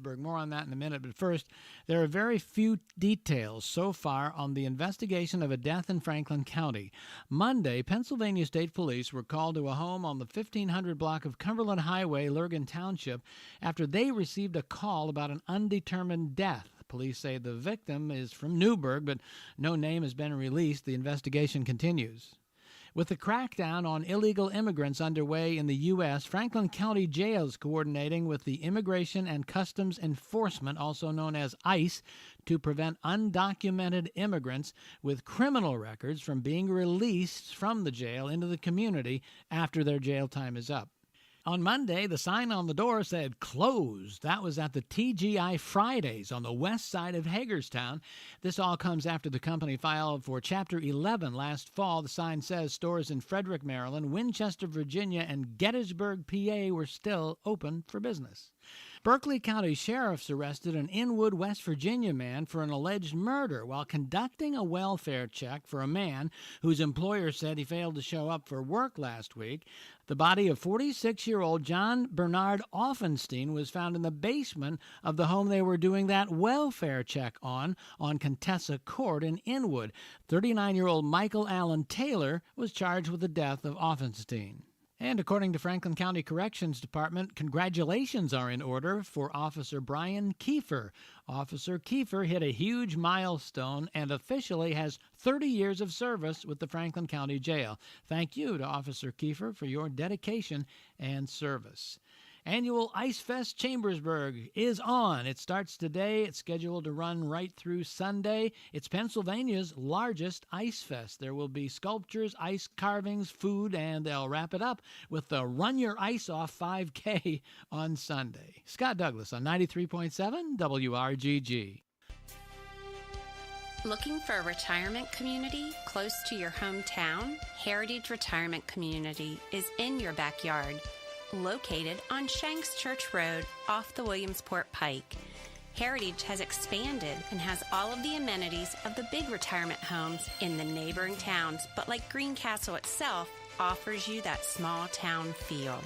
Chambersburg. More on that in a minute. But first, there are very few details so far on the investigation of a death in Franklin County. Monday, Pennsylvania State Police were called to a home on the 1500 block of Cumberland Highway, Lurgan Township, after they received a call about an undetermined death. Police say the victim is from Newburgh, but no name has been released. The investigation continues. With the crackdown on illegal immigrants underway in the U.S., Franklin County Jail is coordinating with the Immigration and Customs Enforcement, also known as ICE, to prevent undocumented immigrants with criminal records from being released from the jail into the community after their jail time is up. On Monday, the sign on the door said closed. That was at the TGI Fridays on the west side of Hagerstown. This all comes after the company filed for Chapter 11 last fall. The sign says stores in Frederick, Maryland, Winchester, Virginia, and Gettysburg, PA were still open for business. Berkeley County sheriffs arrested an Inwood, West Virginia man for an alleged murder while conducting a welfare check for a man whose employer said he failed to show up for work last week. The body of 46-year-old John Bernard Offenstein was found in the basement of the home they were doing that welfare check on Contessa Court in Inwood. 39-year-old Michael Allen Taylor was charged with the death of Offenstein. And according to Franklin County Corrections Department, congratulations are in order for Officer Brian Kiefer. Officer Kiefer hit a huge milestone and officially has 30 years of service with the Franklin County Jail. Thank you to Officer Kiefer for your dedication and service. Annual Ice Fest Chambersburg is on. It starts today. It's scheduled to run right through Sunday. It's Pennsylvania's largest ice fest. There will be sculptures, ice carvings, food, and they'll wrap it up with the Run Your Ice Off 5K on Sunday. Scott Douglas on 93.7 WRGG. Looking for a retirement community close to your hometown? Heritage Retirement Community is in your backyard. Located on Shanks Church Road off the Williamsport Pike. Heritage has expanded and has all of the amenities of the big retirement homes in the neighboring towns, but like Greencastle itself, offers you that small town feel.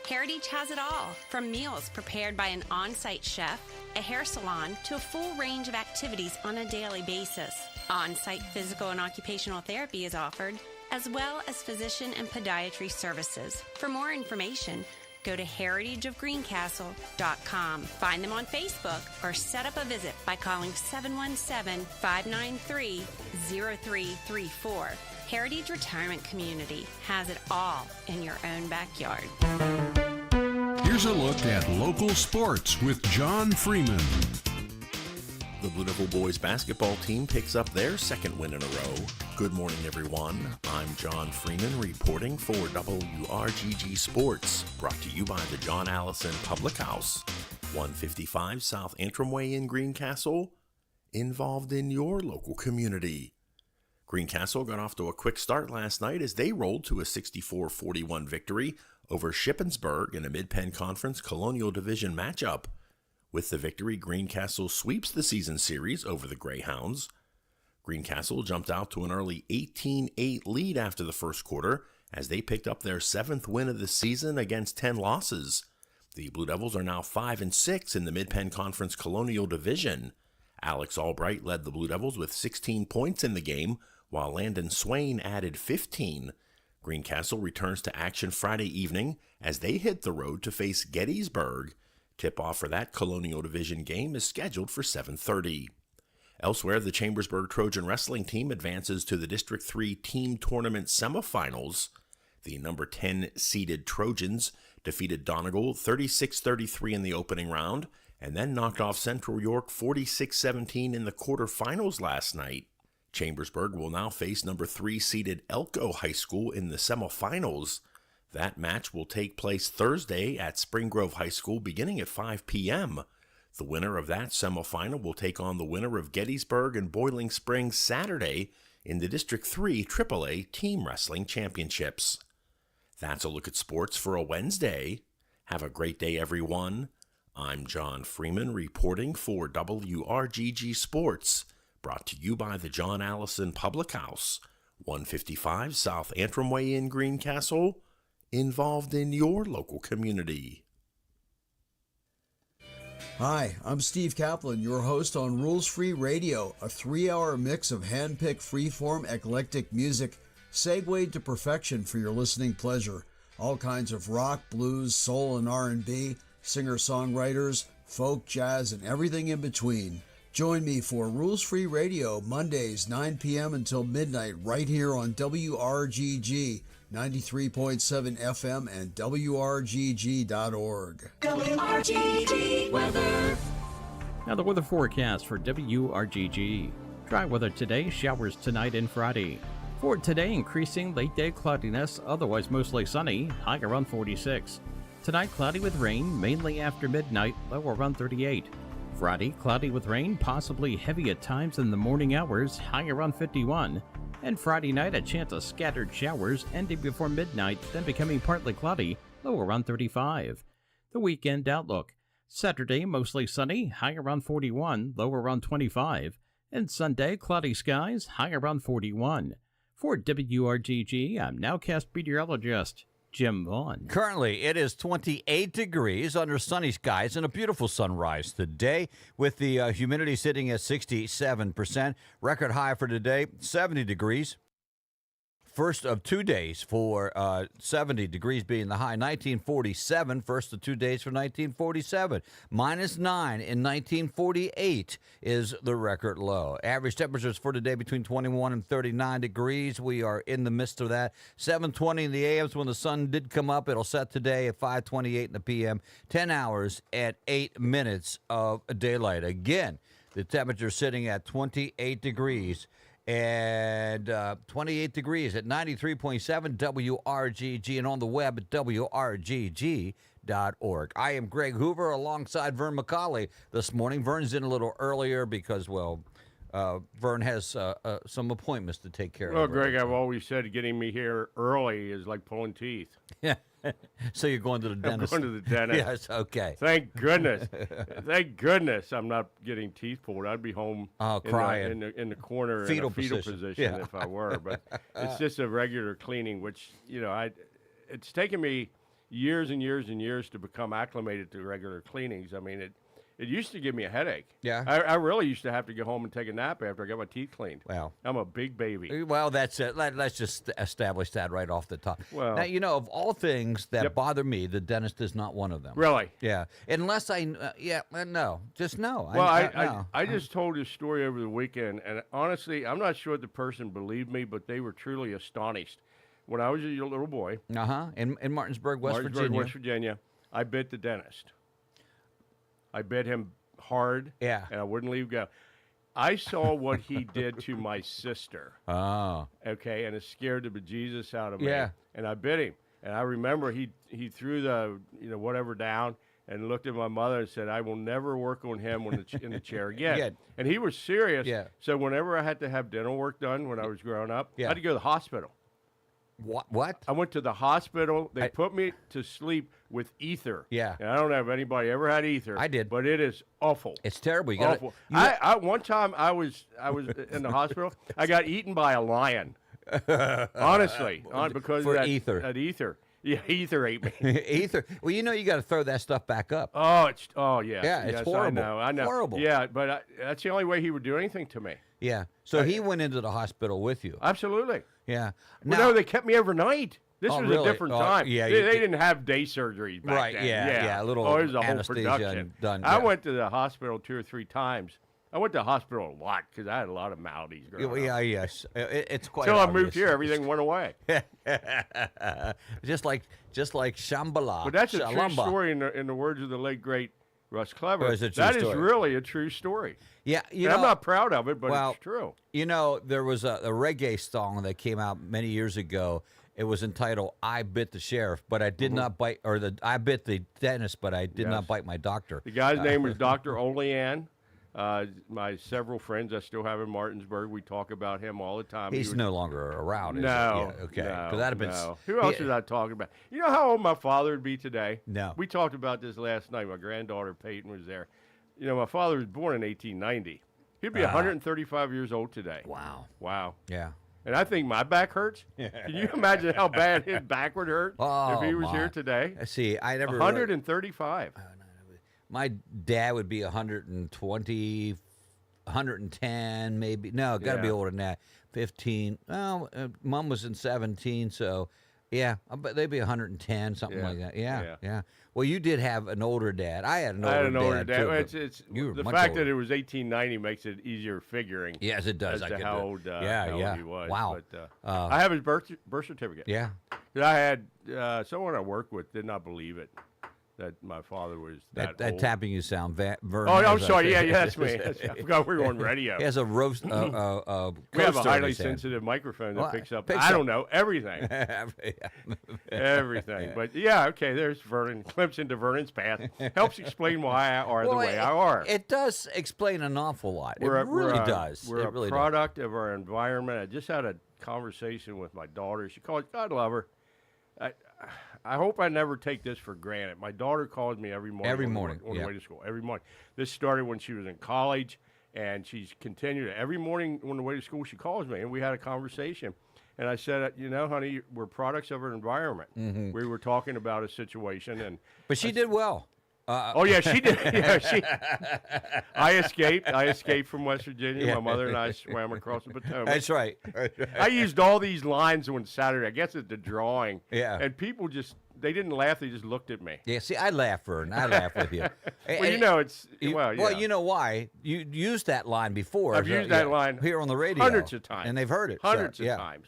Heritage has it all, from meals prepared by an on-site chef, a hair salon, to a full range of activities on a daily basis. On-site physical and occupational therapy is offered, as well as physician and podiatry services. For more information, go to heritageofgreencastle.com. Find them on Facebook or set up a visit by calling 717-593-0334. Heritage Retirement Community has it all in your own backyard. Here's a look at local sports with John Freeman. The Blue Devil boys basketball team picks up their second win in a row. Good morning, everyone. I'm John Freeman reporting for WRGG Sports, brought to you by the John Allison Public House, 155 South Antrim Way in Greencastle, involved in your local community. Greencastle got off to a quick start last night as they rolled to a 64-41 victory over Shippensburg in a Mid-Penn Conference Colonial Division matchup. With the victory, Greencastle sweeps the season series over the Greyhounds. Greencastle jumped out to an early 18-8 lead after the first quarter as they picked up their 7th win of the season against 10 losses. The Blue Devils are now 5-6 in the Mid-Penn Conference Colonial Division. Alex Albright led the Blue Devils with 16 points in the game, while Landon Swain added 15. Greencastle returns to action Friday evening as they hit the road to face Gettysburg. Tip-off for that Colonial Division game is scheduled for 7:30. Elsewhere, the Chambersburg Trojan wrestling team advances to the District 3 Team Tournament semifinals. The number 10 seeded Trojans defeated Donegal 36-33 in the opening round and then knocked off Central York 46-17 in the quarterfinals last night. Chambersburg will now face number 3 seeded Elko High School in the semifinals. That match will take place Thursday at Spring Grove High School beginning at 5 p.m. The winner of that semifinal will take on the winner of Gettysburg and Boiling Springs Saturday in the District 3 AAA Team Wrestling Championships. That's a look at sports for a Wednesday. Have a great day, everyone. I'm John Freeman reporting for WRGG Sports, brought to you by the John Allison Public House, 155 South Antrim Way in Greencastle, involved in your local community. Hi, I'm Steve Kaplan, your host on Rules Free Radio, a 3-hour mix of hand-picked freeform eclectic music, segued to perfection for your listening pleasure. All kinds of rock, blues, soul, and R&B, singer-songwriters, folk, jazz, and everything in between. Join me for Rules Free Radio, Mondays, 9 p.m. until midnight, right here on WRGG, 93.7 FM and WRGG.org. WRGG weather. Now the weather forecast for WRGG. Dry weather today, showers tonight and Friday. For today, increasing late day cloudiness, otherwise mostly sunny, high around 46. Tonight, cloudy with rain, mainly after midnight, low around 38. Friday, cloudy with rain, possibly heavy at times in the morning hours, high around 51. And Friday night, a chance of scattered showers, ending before midnight, then becoming partly cloudy, low around 35. The weekend outlook. Saturday, mostly sunny, high around 41, low around 25. And Sunday, cloudy skies, high around 41. For WRGG, I'm nowcast meteorologist Jim Vaughn. Currently, it is 28 degrees under sunny skies and a beautiful sunrise today with the humidity sitting at 67%. Record high for today, 70 degrees. First of 2 days for 70 degrees being the high, 1947. First of 2 days for 1947. -9 in 1948 is the record low. Average temperatures for today between 21 and 39 degrees. We are in the midst of that. 7:20 in the a.m.s when the sun did come up. It'll set today at 5:28 in the p.m. 10 hours at 8 minutes of daylight. Again, the temperature sitting at 28 degrees. And 28 degrees at 93.7 WRGG and on the web at WRGG.org. I am Greg Hoover alongside Vern McCauley this morning. Vern's in a little earlier because, well, Vern has some appointments to take care of. Well, Greg, I've always said getting me here early is like pulling teeth. Yeah. So you're going to the dentist? I'm going to the dentist. Yes, okay. Thank goodness. Thank goodness I'm not getting teeth pulled. I'd be home crying. in the corner fetal in a fetal position yeah. if I were. But it's just a regular cleaning, which, it's taken me years and years and years to become acclimated to regular cleanings. I mean, it used to give me a headache. Yeah. I really used to have to go home and take a nap after I got my teeth cleaned. Wow. I'm a big baby. Well, that's it. Let's just establish that right off the top. Well, now, of all things that bother me, the dentist is not one of them. Really? Yeah. Unless no. Just no. Well, I just told this story over the weekend, and honestly, I'm not sure the person believed me, but they were truly astonished. When I was a little boy. In Martinsburg, West Virginia, I bit the dentist. I bit him hard, and I wouldn't leave go. I saw what he did to my sister. Oh. Okay, and it scared the bejesus out of me. Yeah. And I bit him. And I remember he threw the, whatever down and looked at my mother and said, I will never work on him in the chair again. Yeah. And he was serious. Yeah. So whenever I had to have dental work done when I was growing up, I had to go to the hospital. What? I went to the hospital. They put me to sleep with ether. Yeah. And I don't know if anybody ever had ether. I did. But it is awful. It's terrible. Awful. One time I was in the hospital. I got eaten by a lion. Honestly, because for of that ether. That ether. Yeah, ether ate me. Ether. Well, you got to throw that stuff back up. Yeah. Yeah, it's horrible. I know. Horrible. Yeah, but that's the only way he would do anything to me. Yeah. So he went into the hospital with you. Absolutely. Yeah. No, they kept me overnight. This was really? a different time. Yeah, they didn't have day surgeries back then. Yeah. A little it was a whole anesthesia production. done. I went to the hospital 2 or 3 times. I went to the hospital a lot because I had a lot of maladies growing up. Yes. It's quite Until obvious. I moved here, everything went away. just like Shambhala. But that's a true story in the words of the late, great Russ Clever. That is really a true story. Yeah, I'm not proud of it, but it's true. There was a reggae song that came out many years ago. It was entitled "I Bit the Sheriff," but I did not bite, or I bit the dentist, but I did not bite my doctor. The guy's name was Dr. Olean. My several friends I still have in Martinsburg, we talk about him all the time. He's no longer around, is no, he? Yeah, okay. No, that'd have been, no. Who else was I talking about? You know how old my father would be today? No. We talked about this last night. My granddaughter Peyton was there. My father was born in 1890. He'd be 135 years old today. Wow. Yeah. And I think my back hurts. Can you imagine how bad his back would hurt if he was here today? See, I never 135. My dad would be 120, 110, maybe. No, got to be older than that. 15. Well, Mom was in 17, so yeah, but they'd be 110, something like that. Yeah. Well, you did have an older dad. I had an older dad. Too, it's the fact that it was 1890 makes it easier figuring. Yes, it does. As to how old he was. Wow. But, I have his birth certificate. Yeah. I had someone I worked with did not believe it. That my father was that old. tapping you sound, Vernon. Oh, I'm sorry. Yeah, that's me. I forgot we were on radio. He has a roast. We have a highly sensitive microphone that picks up. I don't know everything. Everything. But yeah, okay. There's Vernon. Glimpse into Vernon's past. Helps explain why I are the way I are. It does explain an awful lot. It really does. We're a product of our environment. I just had a conversation with my daughter. She calls God love her. I hope I never take this for granted. My daughter calls me every morning. On the way to school. Every morning. This started when she was in college, and she's continued. Every morning on the way to school, she calls me, and we had a conversation. And I said, honey, we're products of our environment. Mm-hmm. We were talking about a situation, but she did well. Oh yeah, she did. Yeah, I escaped from West Virginia. Yeah. My mother and I swam across the Potomac. That's right. I used all these lines on Saturday. I guess at the drawing. Yeah. And people they didn't laugh. They just looked at me. Yeah. See, I laugh, Vern. I laugh with you. Well, Well, you know why? You used that line before. I've used that line here on the radio hundreds of times, and they've heard it hundreds of times.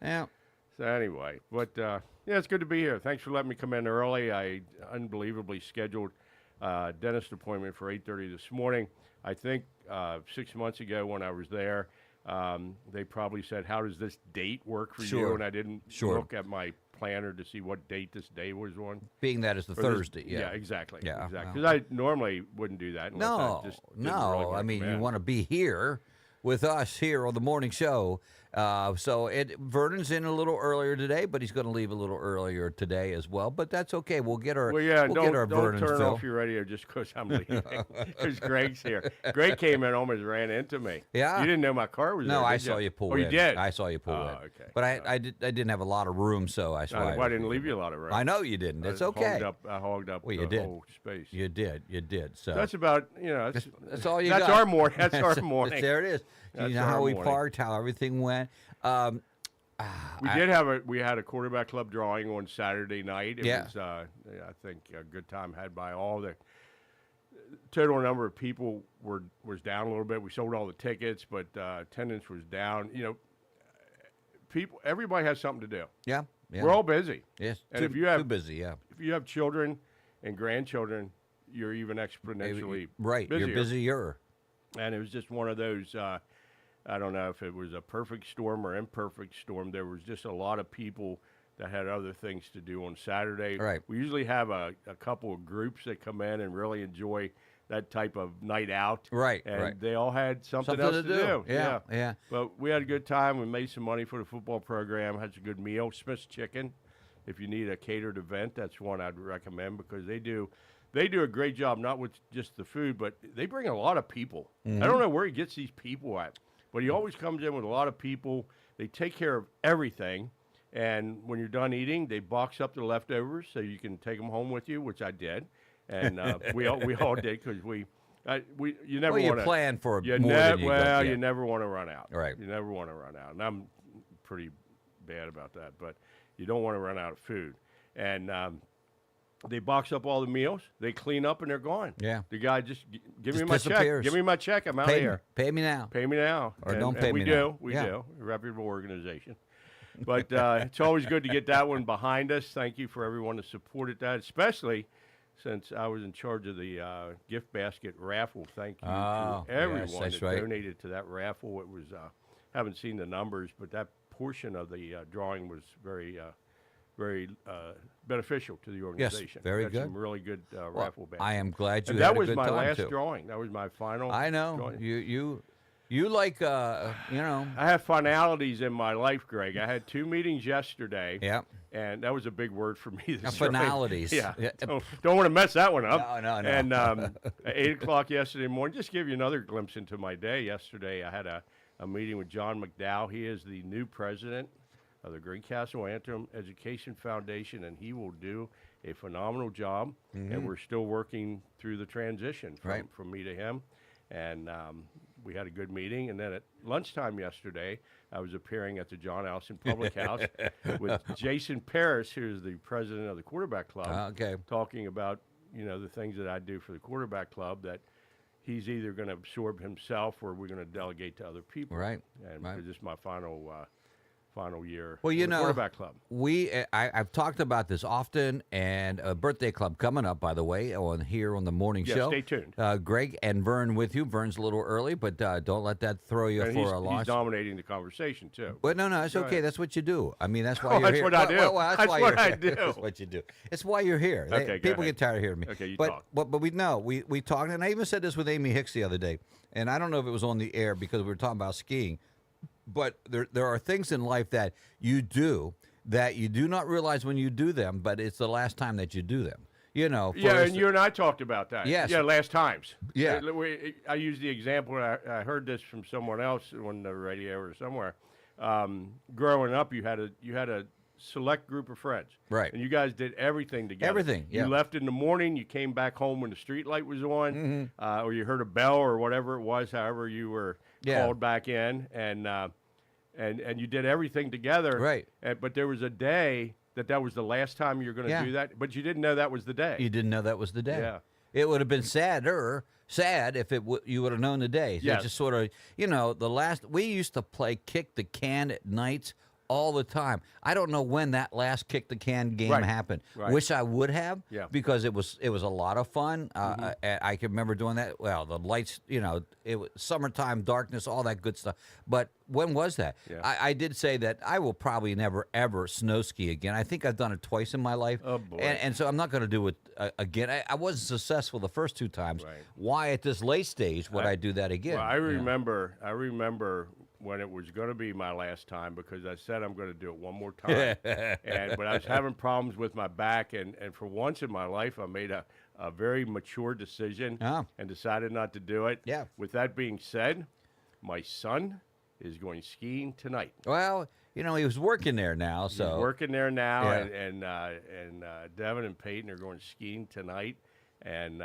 Yeah. So anyway, but. Yeah, it's good to be here. Thanks for letting me come in early. I unbelievably scheduled a dentist appointment for 8:30 this morning. I think 6 months ago when I was there, they probably said, how does this date work for you? And I didn't look at my planner to see what date this day was on. Being that it's the Thursday. Yeah, exactly. Yeah, exactly. Because I normally wouldn't do that. No. I mean, you want to be here with us here on the morning show. Vernon's in a little earlier today, but he's going to leave a little earlier today as well. But that's okay. We'll get our don't turn off your radio just because I'm leaving. Because Greg's here. Greg came in, almost ran into me. Yeah, you didn't know my car was there. No, I saw you pull in. Oh, you did. I saw you pull in. Okay. But I didn't have a lot of room, so I didn't leave you a lot of room. I know you didn't. It's okay. I hogged up the whole space. You did. So that's about That's all you got. That's our morning. That's our morning. There it is. Do you know how we parked? How everything went? We had a quarterback club drawing on Saturday night. It was, I think, a good time had by all. The total number of people was down a little bit. We sold all the tickets, but attendance was down. Everybody has something to do. Yeah. We're all busy. Yes, and too busy. Yeah. If you have children and grandchildren, you're even exponentially busier. You're busier. And it was just one of those. I don't know if it was a perfect storm or imperfect storm. There was just a lot of people that had other things to do on Saturday. Right. We usually have a couple of groups that come in and really enjoy that type of night out. Right. And they all had something else to do. Yeah. But we had a good time. We made some money for the football program. Had some good meal. Smith's Chicken. If you need a catered event, that's one I'd recommend because they do a great job, not with just the food, but they bring a lot of people. Mm-hmm. I don't know where he gets these people at. But he always comes in with a lot of people. They take care of everything. And when you're done eating, they box up the leftovers so you can take them home with you, which I did. And we all did because you never want to. You plan for you more than you got. You never want to run out. Right. You never want to run out. And I'm pretty bad about that. But you don't want to run out of food. And they box up all the meals. They clean up, and they're gone. Yeah. The guy just give me my check. Give me my check. I'm out of here. Pay me now. Pay me now. Or don't pay me now. We do. A reputable organization. But it's always good to get that one behind us. Thank you for everyone that supported that, especially since I was in charge of the gift basket raffle. Thank you to everyone that donated to that raffle. It was haven't seen the numbers, but that portion of the drawing was very beneficial to the organization. Yes, very good. Some really good raffle baskets. I am glad you and had that a was good my time, last too. drawing. That was my final. I know. Drawing. You like I have finalities in my life, Greg. I had 2 meetings yesterday. Yeah. And that was a big word for me. Finalities. Yeah. Don't want to mess that one up. No. And at 8 o'clock yesterday morning, just give you another glimpse into my day. Yesterday, I had a meeting with John McDowell. He is the new president of the Greencastle Antrim Education Foundation, and he will do a phenomenal job, and we're still working through the transition from me to him. And we had a good meeting. And then at lunchtime yesterday, I was appearing at the John Allison Public House with Jason Paris, who's the president of the Quarterback Club, talking about, the things that I do for the Quarterback Club that he's either going to absorb himself or we're going to delegate to other people. Right. And because this is my final year well, with the Quarterback Club. I've talked about this often, and a birthday club coming up, by the way, on the morning show. Stay tuned. Greg and Vern with you. Vern's a little early, but don't let that throw you for a loss. He's dominating the conversation, too. But no, it's okay. That's what you do. I mean, that's why you're that's here. What I do. Well, that's what I do. That's what you do. It's why you're here. Okay, people get tired of hearing me. Okay, you talk. But we talked, and I even said this with Amy Hicks the other day, and I don't know if it was on the air because we were talking about skiing. But there are things in life that you do that you do not realize when you do them, but it's the last time that you do them. And you and I talked about that. Yes. Yeah, last times. Yeah. I used the example, I heard this from someone else on the radio or somewhere. Growing up, you had a select group of friends. Right. And you guys did everything together. Everything, yeah. You left in the morning, you came back home when the street light was on, or you heard a bell or whatever it was, however you were called back in, and you did everything together. Right. But there was a day that was the last time you were going to do that, but you didn't know that was the day. You didn't know that was the day. Yeah. It would have been sad if you would have known the day. So Yes. just sort of, we used to play kick the can at nights all the time. I don't know when that last kick the can game happened. Right. Wish I would have, because it was a lot of fun. I can remember doing that. Well, the lights, it was summertime, darkness, all that good stuff. But when was that? Yeah. I did say that I will probably never ever snow ski again. I think I've done it twice in my life. Oh boy! And so I'm not going to do it again. I wasn't successful the first two times. Right. Why at this late stage would I do that again? Well, I remember when it was going to be my last time because I said I'm going to do it one more time. But I was having problems with my back, and for once in my life, I made a very mature decision and decided not to do it. Yeah. With that being said, my son is going skiing tonight. Well, he was working there now, so he's working there now, and Devin and Peyton are going skiing tonight, and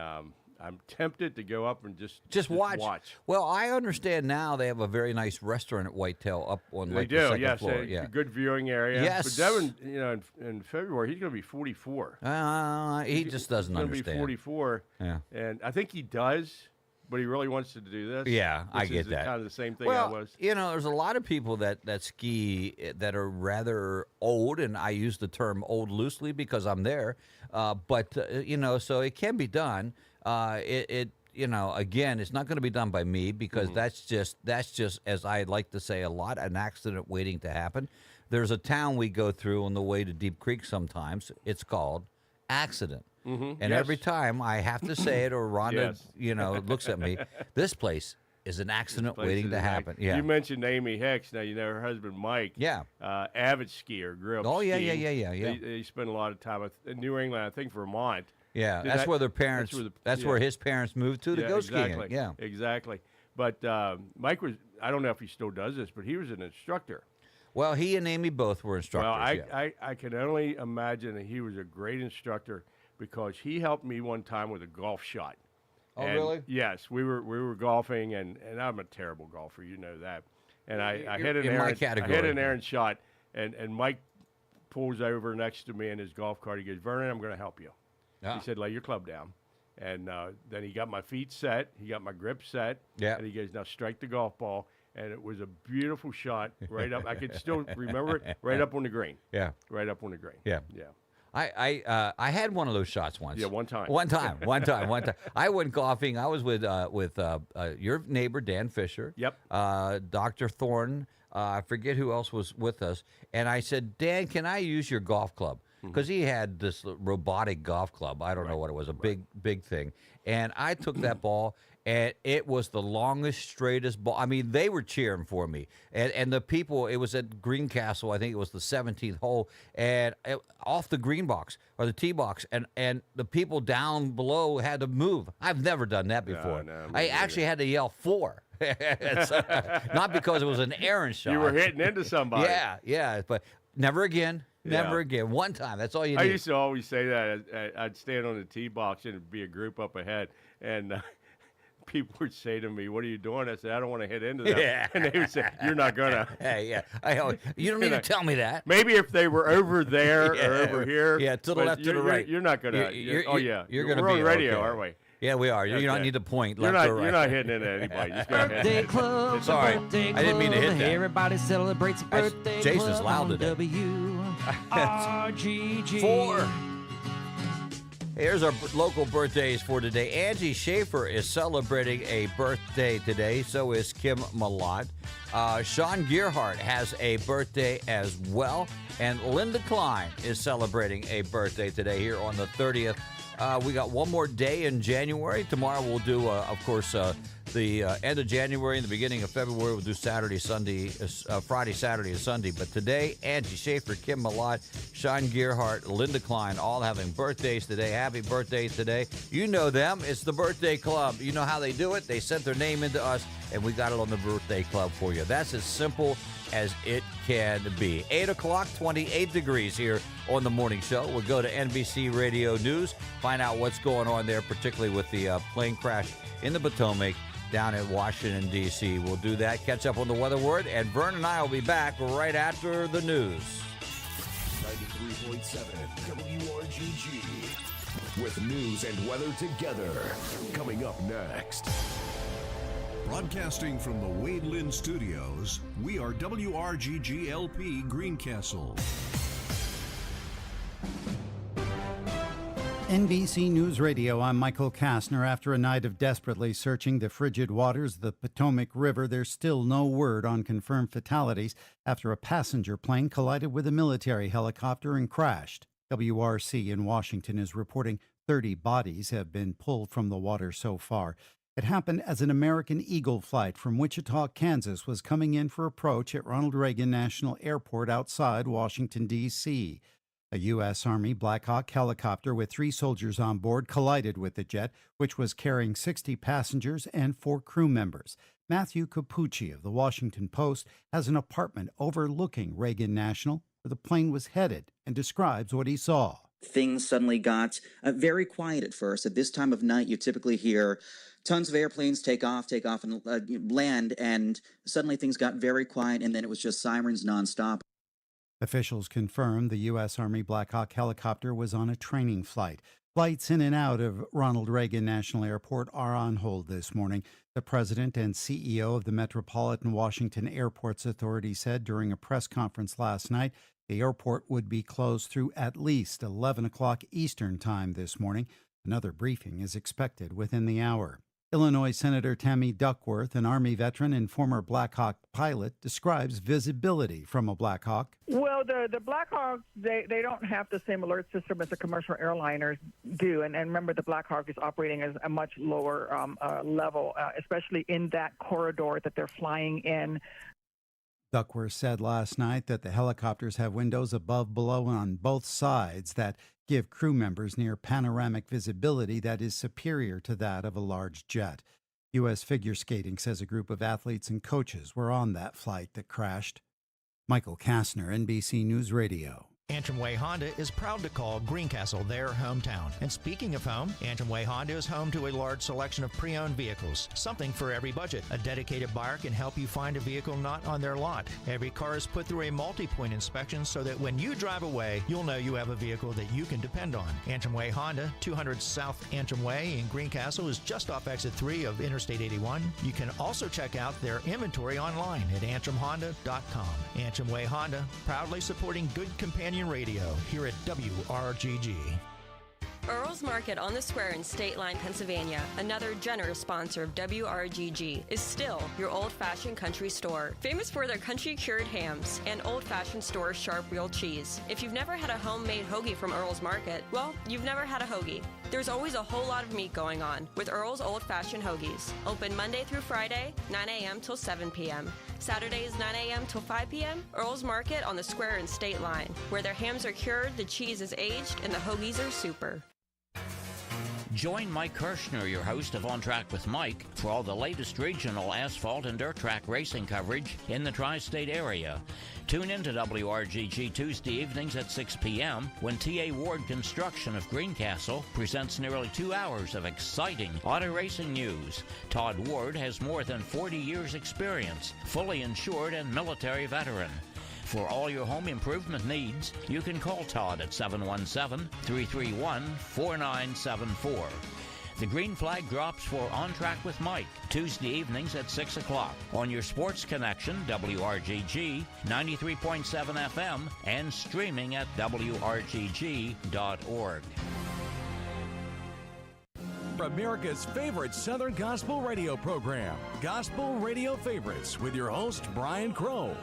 I'm tempted to go up and just watch. Well, I understand now they have a very nice restaurant at Whitetail up on they like do, the second yes, floor. a good viewing area. Yes. But Devin, in February he's going to be 44. He just doesn't he's understand. Going to be 44. Yeah. And I think he does, but he really wants to do this. Yeah, I get that. Kind of the same thing well, I was. There's a lot of people that ski that are rather old, and I use the term old loosely because I'm there. But so it can be done. Again, it's not going to be done by me because that's just, as I like to say a lot, an accident waiting to happen. There's a town we go through on the way to Deep Creek sometimes. It's called Accident. And every time I have to say it, or Rhonda, looks at me, this place is an accident waiting to happen. Yeah. You mentioned Amy Hicks. Now, her husband, Mike. Yeah. Avid skier, grew up skiing. Yeah. They spent a lot of time in New England, I think Vermont. Yeah, that's where their parents. That's where his parents moved to go skiing. Yeah, exactly. But Mike was. I don't know if he still does this, but he was an instructor. Well, he and Amy both were instructors. Well, I can only imagine that he was a great instructor because he helped me one time with a golf shot. Oh, really? Yes, we were golfing, and I'm a terrible golfer. You know that. And I hit an errant shot, and Mike pulls over next to me in his golf cart. He goes, "Vernon, I'm going to help you." He said, "Lay your club down." And then he got my feet set. He got my grip set. Yeah. And he goes, "Now strike the golf ball." And it was a beautiful shot right up. I could still remember it right up on the green. Yeah. Right up on the green. Yeah. Yeah. I had one of those shots once. Yeah, one time. One time. I went golfing. I was with your neighbor, Dan Fisher. Yep. Dr. Thorne. I forget who else was with us. And I said, "Dan, can I use your golf club?" Because he had this robotic golf club. I don't know what it was, a big thing. And I took that ball, and it was the longest, straightest ball. I mean, they were cheering for me. And the people, it was at Greencastle, I think it was the 17th hole, and off the green box, or the tee box, and the people down below had to move. I've never done that before. No, I actually had to yell 4. Not because it was an errant shot. You were hitting into somebody. Yeah, but never again. Never again. One time. That's all you need. I used to always say that. I'd stand on the tee box and it'd be a group up ahead, and people would say to me, "What are you doing?" I said, "I don't want to hit into them." Yeah. And they would say, "You're not gonna." Hey, yeah. You don't need to tell me that. Maybe if they were over there or over here. Yeah, to the left, to the right. You're not gonna. You're gonna We're be on radio, okay. aren't we? Yeah, we are. You don't need to point left or right. You're not hitting into anybody. Just go ahead. Birthday club, Sorry, birthday I didn't mean to hit club. that. Everybody celebrates a birthday Jason's club loud on today. WRGG. 4. Here's our local birthdays for today. Angie Schaefer is celebrating a birthday today. So is Kim Malott. Sean Gearhart has a birthday as well. And Linda Klein is celebrating a birthday today here on the 30th. We got one more day in January. Tomorrow we'll do, of course, the end of January and the beginning of February. We'll do Saturday, Sunday, Friday, Saturday, and Sunday. But today, Angie Schaefer, Kim Malott, Sean Gearhart, Linda Klein, all having birthdays today. Happy birthdays today. You know them. It's the Birthday Club. You know how they do it. They sent their name into us, and we got it on the Birthday Club for you. That's as simple as it can be. 8 o'clock, 28 degrees here on the morning show. We'll go to NBC Radio News, find out what's going on there, particularly with the plane crash in the Potomac down in Washington, D.C. We'll do that, catch up on the weather word, and Vern and I will be back right after the news. 93.7 WRGG with news and weather together. Coming up next. Broadcasting from the Wade Lynn Studios, we are WRGG LP Greencastle. NBC News Radio, I'm Michael Kastner. After a night of desperately searching the frigid waters of the Potomac River, there's still no word on confirmed fatalities after a passenger plane collided with a military helicopter and crashed. WRC in Washington is reporting 30 bodies have been pulled from the water so far. It happened as an American Eagle flight from Wichita, Kansas, was coming in for approach at Ronald Reagan National Airport outside Washington, D.C. A U.S. Army Black Hawk helicopter with 3 soldiers on board collided with the jet, which was carrying 60 passengers and 4 crew members. Matthew Capucci of the Washington Post has an apartment overlooking Reagan National, where the plane was headed, and describes what he saw. Things suddenly got very quiet at first. At this time of night, you typically hear tons of airplanes take off and land, and suddenly things got very quiet, and then it was just sirens nonstop. Officials confirmed the U.S. Army Black Hawk helicopter was on a training flight. Flights in and out of Ronald Reagan National Airport are on hold this morning. The president and CEO of the Metropolitan Washington Airports Authority said during a press conference last night the airport would be closed through at least 11 o'clock Eastern Time this morning. Another briefing is expected within the hour. Illinois Senator Tammy Duckworth, an Army veteran and former Black Hawk pilot, describes visibility from a Black Hawk. Well, the Black Hawks, they don't have the same alert system as the commercial airliners do. And remember, the Black Hawk is operating at a much lower level, especially in that corridor that they're flying in. Duckworth said last night that the helicopters have windows above, below, and on both sides that give crew members near panoramic visibility that is superior to that of a large jet. U.S. Figure Skating says a group of athletes and coaches were on that flight that crashed. Michael Kastner, NBC News Radio. Antrim Way Honda is proud to call Greencastle their hometown. And speaking of home, Antrim Way Honda is home to a large selection of pre-owned vehicles, something for every budget. A dedicated buyer can help you find a vehicle not on their lot. Every car is put through a multi-point inspection so that when you drive away, you'll know you have a vehicle that you can depend on. Antrim Way Honda, 200 South Antrim Way in Greencastle, is just off exit 3 of Interstate 81. You can also check out their inventory online at antrimhonda.com. Antrim Way Honda, proudly supporting good companion radio here at WRGG. Earl's Market on the Square in State Line, Pennsylvania, another generous sponsor of WRGG, is still your old-fashioned country store. Famous for their country-cured hams and old-fashioned store sharp real cheese. If you've never had a homemade hoagie from Earl's Market, well, you've never had a hoagie. There's always a whole lot of meat going on with Earl's old-fashioned hoagies. Open Monday through Friday, 9 a.m. till 7 p.m. Saturdays, 9 a.m. till 5 p.m. Earl's Market on the Square in State Line, where their hams are cured, the cheese is aged, and the hoagies are super. Join Mike Kirshner, your host of On Track with Mike, for all the latest regional asphalt and dirt track racing coverage in the tri-state area. Tune in to WRGG Tuesday evenings at 6 p.m. when T.A. Ward Construction of Greencastle presents nearly 2 hours of exciting auto racing news. Todd Ward has more than 40 years' experience, fully insured and military veteran. For all your home improvement needs, you can call Todd at 717-331-4974. The green flag drops for On Track with Mike, Tuesday evenings at 6 o'clock on your Sports Connection, WRGG 93.7 FM, and streaming at WRGG.org. America's favorite Southern Gospel radio program, Gospel Radio Favorites, with your host, Brian Crow.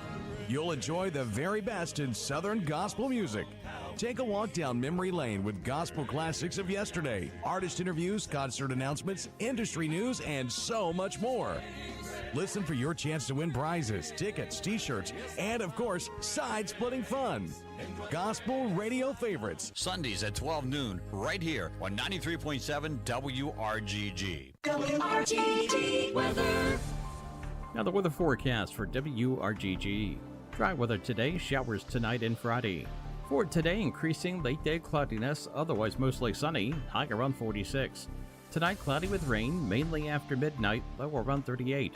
You'll enjoy the very best in Southern gospel music. Take a walk down memory lane with gospel classics of yesterday, artist interviews, concert announcements, industry news, and so much more. Listen for your chance to win prizes, tickets, t-shirts, and of course, side-splitting fun. Gospel Radio Favorites. Sundays at 12 noon, right here on 93.7 WRGG. WRGG weather. Now the weather forecast for WRGG. Dry weather today, showers tonight and Friday. For today, increasing late day cloudiness, otherwise mostly sunny, high around 46. Tonight, cloudy with rain, mainly after midnight, low around 38.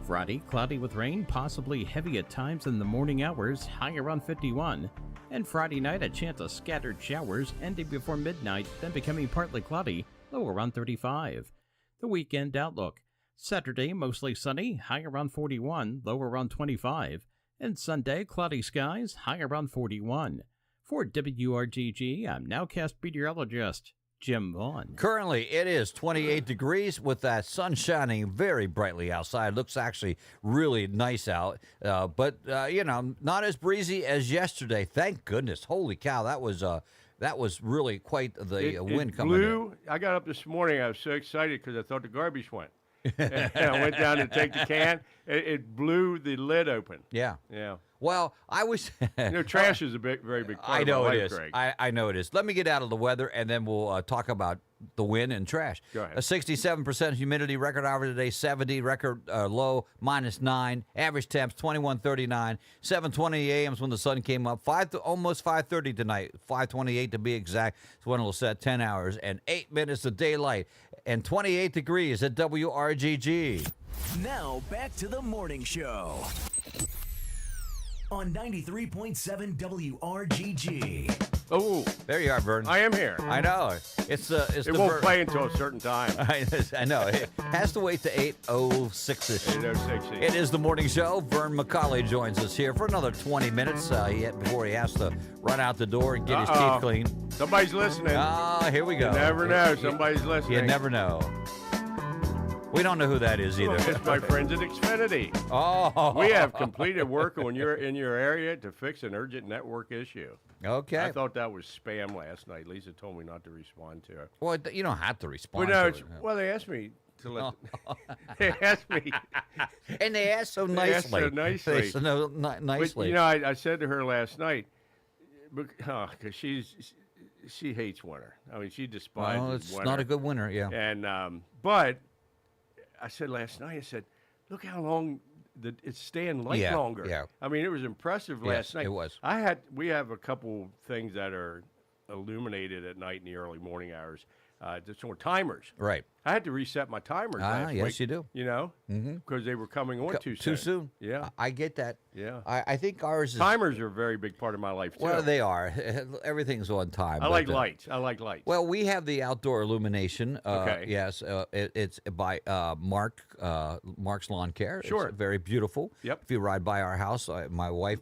Friday, cloudy with rain, possibly heavy at times in the morning hours, high around 51. And Friday night, a chance of scattered showers, ending before midnight, then becoming partly cloudy, low around 35. The weekend outlook. Saturday, mostly sunny, high around 41, low around 25. And Sunday, cloudy skies, high around 41. For WRGG, I'm nowcast meteorologist Jim Vaughn. Currently, it is 28 degrees with that sun shining very brightly outside. Looks actually really nice out, but not as breezy as yesterday. Thank goodness. Holy cow, that was really quite the wind coming in. I got up this morning. I was so excited because I thought the garbage went. And I went down to take the can. It blew the lid open. Yeah. Yeah. Well, I was. Trash is a very big part I know of my it life, is. Greg. I know it is. Let me get out of the weather, and then we'll talk about the wind and trash. Go ahead. A 67% humidity, record hour today 70, record low -9, average temps 21:39, 7:20 a.m. is when the sun came up, almost 5:30 tonight, 5:28 to be exact. It's when it'll set 10 hours and 8 minutes of daylight, and 28 degrees at WRGG. Now back to the morning show on 93.7 WRGG. Oh, there you are, Vern. I am here. I know. It won't play until a certain time. I know. It has to wait to 8:06-ish. 8:06. It is the morning show. Vern McCauley joins us here for another 20 minutes before he has to run out the door and get his teeth cleaned. Somebody's listening. Oh, here we go. You never know. Somebody's listening. You never know. We don't know who that is either. It's my friends at Xfinity. Oh. We have completed work in your area to fix an urgent network issue. Okay. I thought that was spam last night. Lisa told me not to respond to it. Well, you don't have to respond But no, to it. well, they asked me to let. They asked me. And they asked so nicely. They asked so nicely. But, I said to her last night, because she hates winter. I mean, she despises winter. It's not a good winter, yeah. And but I said last night, I said, look how long it's staying light longer. Yeah. I mean, it was impressive last night. It was. We have a couple things that are illuminated at night in the early morning hours. Just on timers. Right. I had to reset my timers last yes, week, you do. You know? Because they were coming on too soon. Too soon. Yeah. I get that. Yeah. I think ours is... Timers are a very big part of my life, too. Well, they are. Everything's on time. I like lights. I like lights. Well, we have the outdoor illumination. Okay. Yes. It's by Mark's Lawn Care. Sure. It's very beautiful. Yep. If you ride by our house, my wife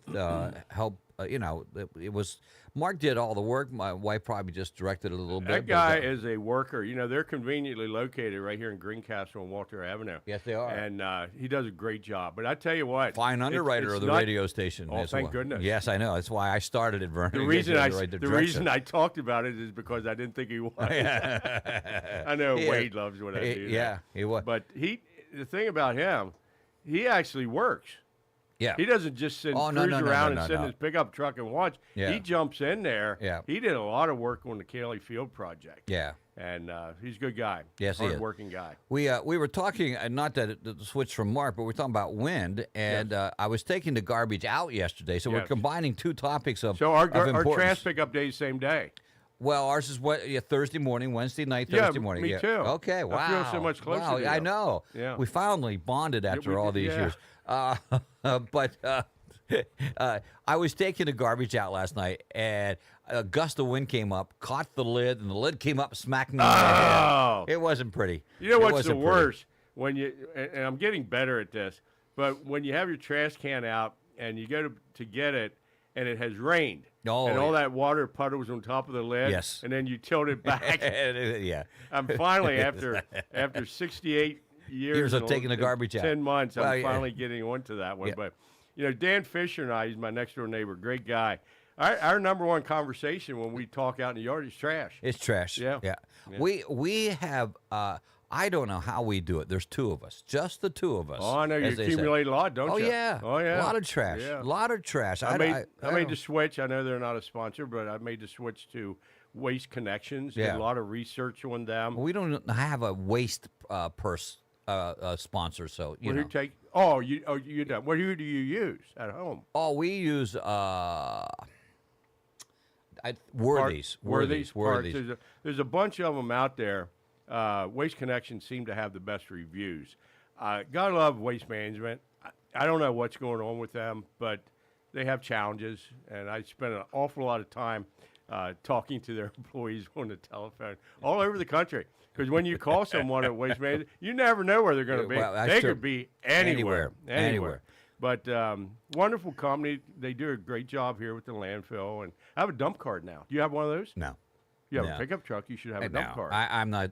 helped. It was... Mark did all the work. My wife probably just directed it a little bit. That guy is a worker. You know, they're conveniently located right here in Greencastle and Walter Avenue. Yes, they are. And he does a great job. But I tell you what. Fine underwriter of the radio station. Oh, thank goodness. Yes, I know. That's why I started it, Vern. The reason I talked about it is because I didn't think he was. I know Wade loves what I do. Yeah, he was. But the thing about him, he actually works. Yeah. He doesn't just sit and cruise around and sit in his pickup truck and watch. Yeah. He jumps in there. Yeah. He did a lot of work on the Cayley Field project. Yeah. And he's a good guy. Yes, he is. Hard-working guy. We were talking, not that it switched from Mark, but we're talking about wind, and I was taking the garbage out yesterday, so we're combining two topics of So our importance. trash pickup day is same day. Well, ours is Thursday morning, Wednesday night, Thursday morning. Me too. Okay, wow. I feel so much closer Wow, to you. I know. Yeah. We finally bonded after all these years. But I was taking the garbage out last night, and a gust of wind came up, caught the lid, and the lid came up, smacked me in the head. It wasn't pretty. You know what's the worst? When you and I'm getting better at this, but when you have your trash can out and you go to get it, and it has rained, and all that water puddles on top of the lid, Yes. and then you tilt it back. Yeah. I'm finally after 68 years of taking the garbage out. 10 months, Well, I'm finally getting onto that one. Yeah. But Dan Fisher and I, he's my next door neighbor, great guy. Our number one conversation when we talk out in the yard is trash. It's trash. Yeah. We have. I don't know how we do it. There's two of us, just the two of us. Oh, I know you accumulate a lot, don't you? Oh yeah. A lot of trash. Yeah. A lot of trash. I made the switch. I know they're not a sponsor, but I made the switch to Waste Connections. Did a lot of research on them. We don't have a waste sponsor, so you know. You don't. Who do you use at home? Oh, we use Worthies. There's a bunch of them out there. Waste Connections seem to have the best reviews. Gotta love Waste Management. I don't know what's going on with them, but they have challenges, and I spend an awful lot of time talking to their employees on the telephone all over the country. Because when you call someone at Waste Management, you never know where they're going to be. Well, they could be anywhere. Anywhere. But wonderful company. They do a great job here with the landfill. And I have a dump card now. Do you have one of those? No. You have a pickup truck. You should have a dump card. I'm not.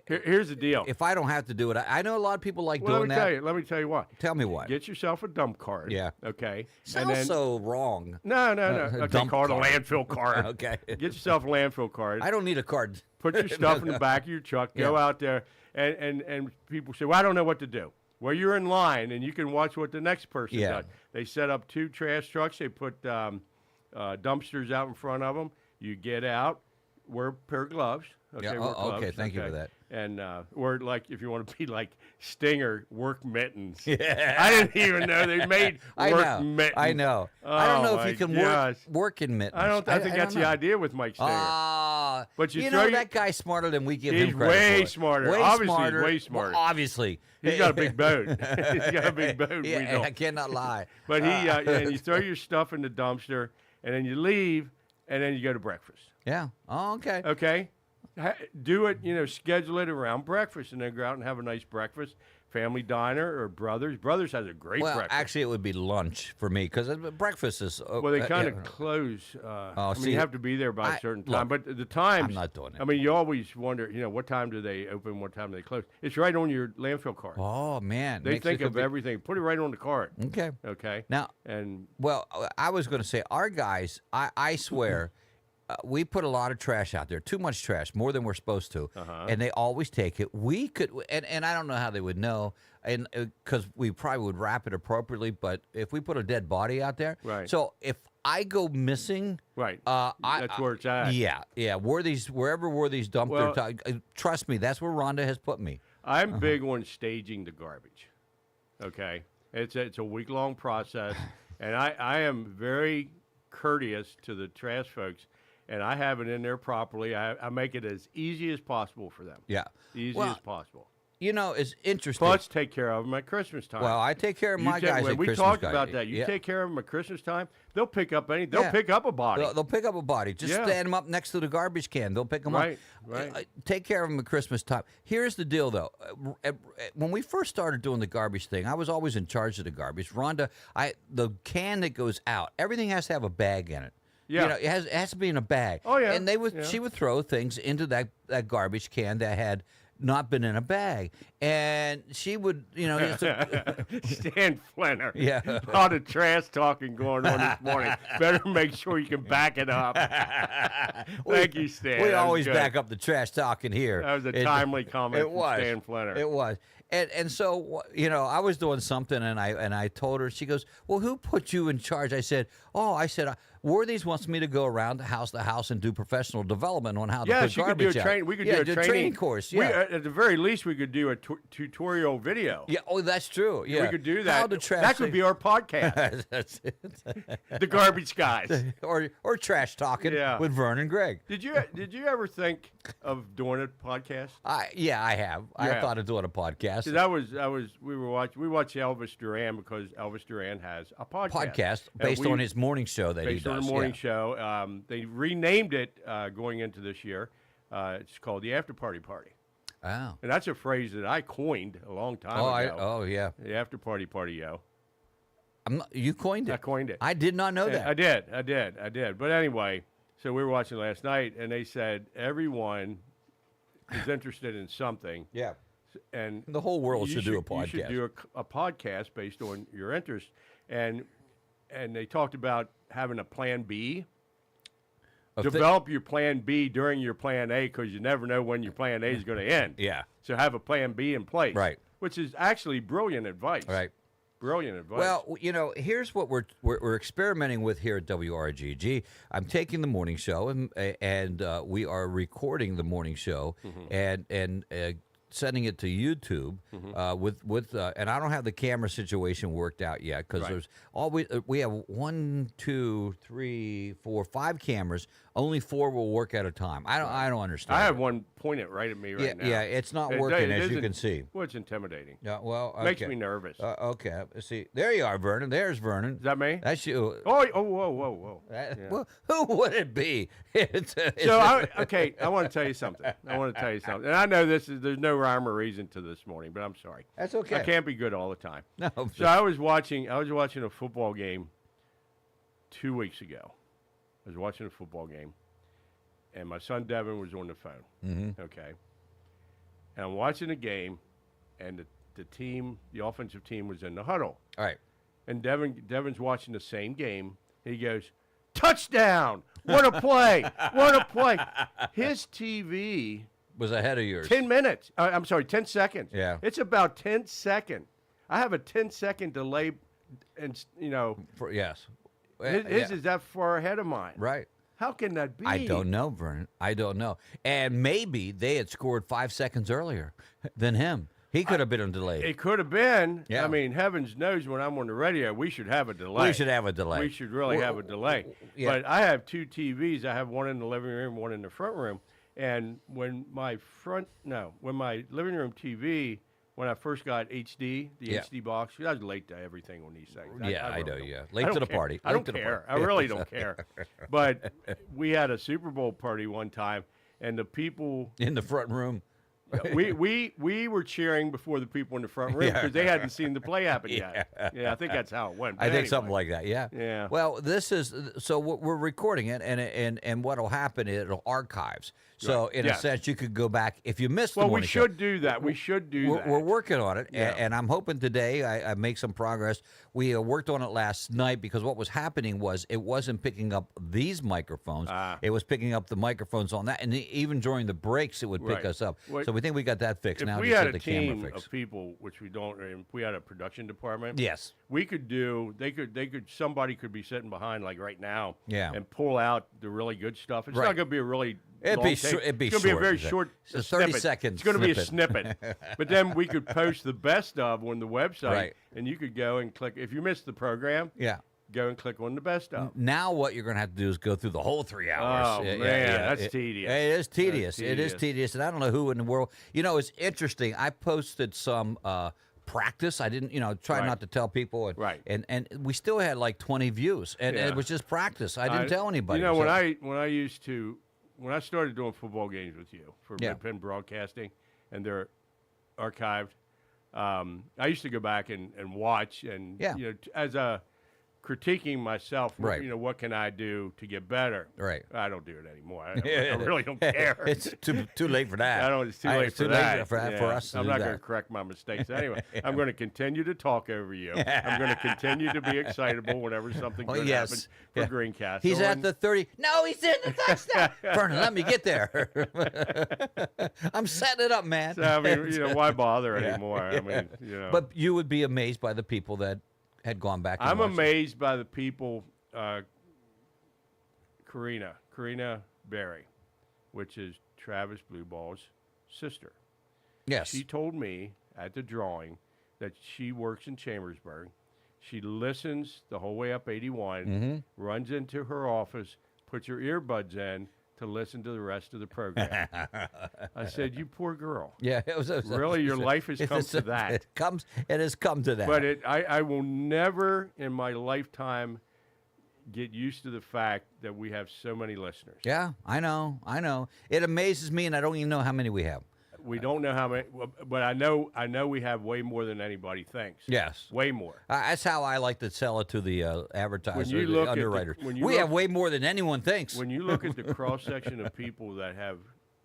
Here's the deal. If I don't have to do it, I know a lot of people like doing that. Let me tell you what. Tell me what. Get yourself a dump card. Yeah. Okay. Sounds so wrong. No. Okay, call it a landfill card. Okay. Get yourself a landfill card. I don't need a card. Put your stuff in the back of your truck. Go out there, and people say, well, I don't know what to do. Well, you're in line, and you can watch what the next person does. They set up 2 trash trucks. They put dumpsters out in front of them. You get out, wear a pair of gloves. Okay, Yeah. wear gloves. Okay. Thank you for that. And or like if you want to be like Stinger, work mittens. Yeah. I didn't even know they made mittens. I know. I don't know if you can work in mittens. I think that's the idea with Mike Stinger. But you know that guy's smarter than we give him credit for. He's way smarter. Obviously, he's way smarter. Well, obviously. He's got a big boat. He's got a big boat. Yeah, I cannot lie. But and you throw your stuff in the dumpster, and then you leave, and then you go to breakfast. Yeah. Oh, okay. Okay. Do it, schedule it around breakfast, and then go out and have a nice breakfast. Family diner or Brothers. Brothers has a great breakfast. Actually, it would be lunch for me because breakfast is. Well, they kind of close. You have to be there by a certain time. But the times. I'm not doing it. I mean, you always wonder, what time do they open, what time do they close? It's right on your landfill card. Oh, man. They think of everything. Put it right on the card. Okay. Okay. Now, I was going to say, our guys, I swear, we put a lot of trash out there, too much trash, more than we're supposed to, and they always take it. We could, and I don't know how they would know, and because we probably would wrap it appropriately, but if we put a dead body out there, right. So if I go missing, right, that's where it's at. Yeah. Wherever Worthies dump their trust me, that's where Rhonda has put me. I'm big on staging the garbage. Okay, it's a week-long process, and I am very courteous to the trash folks. And I have it in there properly. I make it as easy as possible for them. Yeah. Easy as possible. It's interesting. Plus, take care of them at Christmas time. Well, I take care of my guys at Christmas time. We talked about that. You take care of them at Christmas time, they'll pick up They'll pick up a body. They'll pick up a body. Just stand them up next to the garbage can. They'll pick them up. Right. Take care of them at Christmas time. Here's the deal, though. When we first started doing the garbage thing, I was always in charge of the garbage. Rhonda, the can that goes out, everything has to have a bag in it. Yeah. It has to be in a bag. Oh, yeah. And she would throw things into that garbage can that had not been in a bag. And she would, Stan Flinner. Yeah. A lot of trash talking going on this morning. Better make sure you can back it up. Thank you, Stan. We always back up the trash talking here. That was a timely comment from Stan Flinner. It was. And so, I was doing something, and I told her. She goes, "Well, who put you in charge?" I said, Worthies wants me to go around to house and do professional development on how to put she could garbage do a out. We could do a training course. Yeah, at the very least, we could do a tutorial video. Yeah. Oh, that's true. Yeah, we could do that. How to trash that could be our podcast. That's it. The Garbage Guys, or trash talking with Vern and Greg. Did you ever think of doing a podcast? I have. I thought of doing a podcast. We watched Elvis Duran because Elvis Duran has a podcast based on his morning show that he does. Based on the morning show. They renamed it going into this year. It's called the After Party Party. Oh. And that's a phrase that I coined a long time ago. Yeah. The After Party Party, yo. You coined it. I coined it. I did not know that. I did. But anyway, so we were watching last night, and they said everyone is interested in something. Yeah. And the whole world should do a podcast. You should do a podcast based on your interest. And they talked about having a plan B. Develop your plan B during your plan A because you never know when your plan A is going to end. Yeah. So have a plan B in place. Right. Which is actually brilliant advice. Right. Brilliant advice. Well, here's what we're experimenting with here at WRGG. I'm taking the morning show and we are recording the morning show and sending it to YouTube with and I don't have the camera situation worked out yet because there's always we have 1, 2, 3, 4, 5 cameras. Only 4 will work at a time. I don't understand. I have one pointed right at me right now. Yeah, it's not working as you can see. Well, it's intimidating. Yeah, well, okay. Makes me nervous. Okay, see, there you are, Vernon. There's Vernon. Is that me? That's you. Whoa. Well, who would it be? I want to tell you something. And I know there's no rhyme or reason to this morning, but I'm sorry. That's okay. I can't be good all the time. No. So I was watching a football game 2 weeks ago. I was watching a football game, and my son Devin was on the phone. Mm-hmm. Okay. And I'm watching the game, and the offensive team was in the huddle. All right. And Devin's watching the same game. He goes, "Touchdown! What a play! What a play!" His TV was ahead of yours. 10 minutes. I'm sorry, 10 seconds. Yeah. It's about 10 seconds. I have a 10-second delay, and yes. His is that far ahead of mine. Right. How can that be? I don't know, Vernon. I don't know. And maybe they had scored 5 seconds earlier than him. He could have been on delay. It could have been. Yeah. I mean, heavens knows when I'm on the radio, we should have a delay. We should have a delay. We should really have a delay. Yeah. But I have 2 TVs. I have one in the living room, one in the front room. And when my living room TV, when I first got HD, the HD box, I was late to everything on these things. I know. Late to the party. I don't care. I really don't care. But we had a Super Bowl party one time, and the people in the front room. we were cheering before the people in the front room because they hadn't seen the play happen yet. Yeah, I think that's how it went. I think something like that. Yeah. Yeah. Well, this is so we're recording it, and what'll happen is it'll archives. So in a sense, you could go back if you missed. Well, the we should show. do that. We should do that. We're working on it, and I'm hoping today I make some progress. We worked on it last night because what was happening was it wasn't picking up these microphones. It was picking up the microphones on that, and even during the breaks, it would pick us up. So we think we got that fixed. If now we just had get a the camera team fixed. of people, which we don't, if we had a production department, yes, we could do. They could. Somebody could be sitting behind like right now, and pull out the really good stuff. It's not going to be a really. It'd be short. It's going to be a very short. It's 30 snippet. seconds. It's going to be a snippet. But then we could post the best of on the website, and you could go and click. If you missed the program, go and click on the best of. Now what you're going to have to do is go through the whole 3 hours. Oh, man, that's tedious. It is tedious. It is tedious, and I don't know who in the world. It's interesting. I posted some practice. I didn't, try not to tell people. And we still had like 20 views, and it was just practice. I didn't tell anybody. When I started doing football games with you for Red Pen Broadcasting, and they're archived, I used to go back and watch, and as a critiquing myself. Right. What can I do to get better? Right. I don't do it anymore. I really don't care. It's too late for that. It's too late for that. For us to I'm do not that. going to correct my mistakes anyway. I'm going to continue to talk over you. I'm going to continue to be excitable whenever something good happens for Greencastle. He's at the 30. No, he's in the touchdown. Vernon, let me get there. I'm setting it up, man. So, I mean, why bother anymore? I mean, But you would be amazed by the people that had gone back. I'm amazed by the people. Karina Berry, which is Travis Blueball's sister. Yes. She told me at the drawing that she works in Chambersburg. She listens the whole way up 81, runs into her office, puts her earbuds in to listen to the rest of the program. I said, "You poor girl." Yeah, really, your life has come to that. It has come to that. But I will never in my lifetime get used to the fact that we have so many listeners. Yeah, I know. It amazes me, and I don't even know how many we have. We don't know how many, but I know we have way more than anybody thinks. Yes. Way more. That's how I like to sell it to the advertisers, the underwriters. We have way more than anyone thinks. When you look at the cross-section of people that have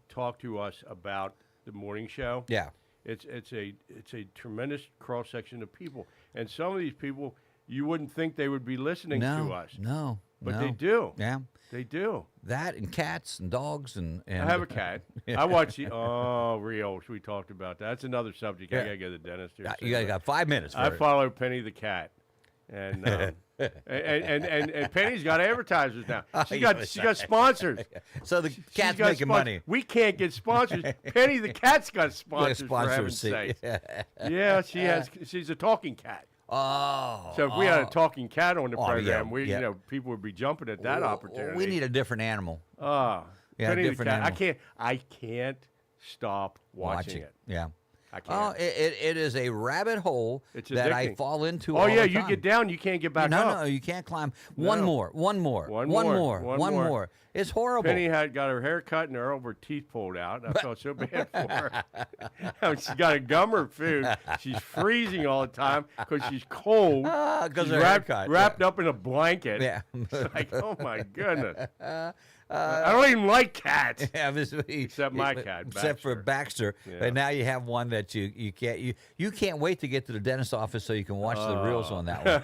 talked to us about the morning show, it's a tremendous cross-section of people. And some of these people, you wouldn't think they would be listening to us. No. But they do. Yeah. They do. That and cats and dogs and I have a cat. I watch Reels. We talked about that. That's another subject. I got to go to the dentist here. You got 5 minutes. I follow Penny the cat. And and Penny's got advertisers now. She got sponsors. So the cat's making money. We can't get sponsors. Penny the cat's got sponsors, for heaven's sake. Yeah, she's a talking cat. Oh. So if we had a talking cat on the program, people would be jumping at that opportunity. We need a different animal. Penny different the cat. animal. I can't stop watching it. Yeah. I can't. It is a rabbit hole that I addicting. fall into. Oh all yeah, the you time. get down, you can't get back up. No, you can't climb. No. One more. One more. It's horrible. Penny got her hair cut and her teeth pulled out. I felt so bad for her. She got to gum her food. She's freezing all the time because she's cold. Because she's her hair cut. wrapped up in a blanket. Yeah. It's like, oh my goodness. I don't even like cats. Except my cat, Baxter. Except for Baxter. Yeah. But now you have one that you can't wait to get to the dentist's office so you can watch the reels on that one.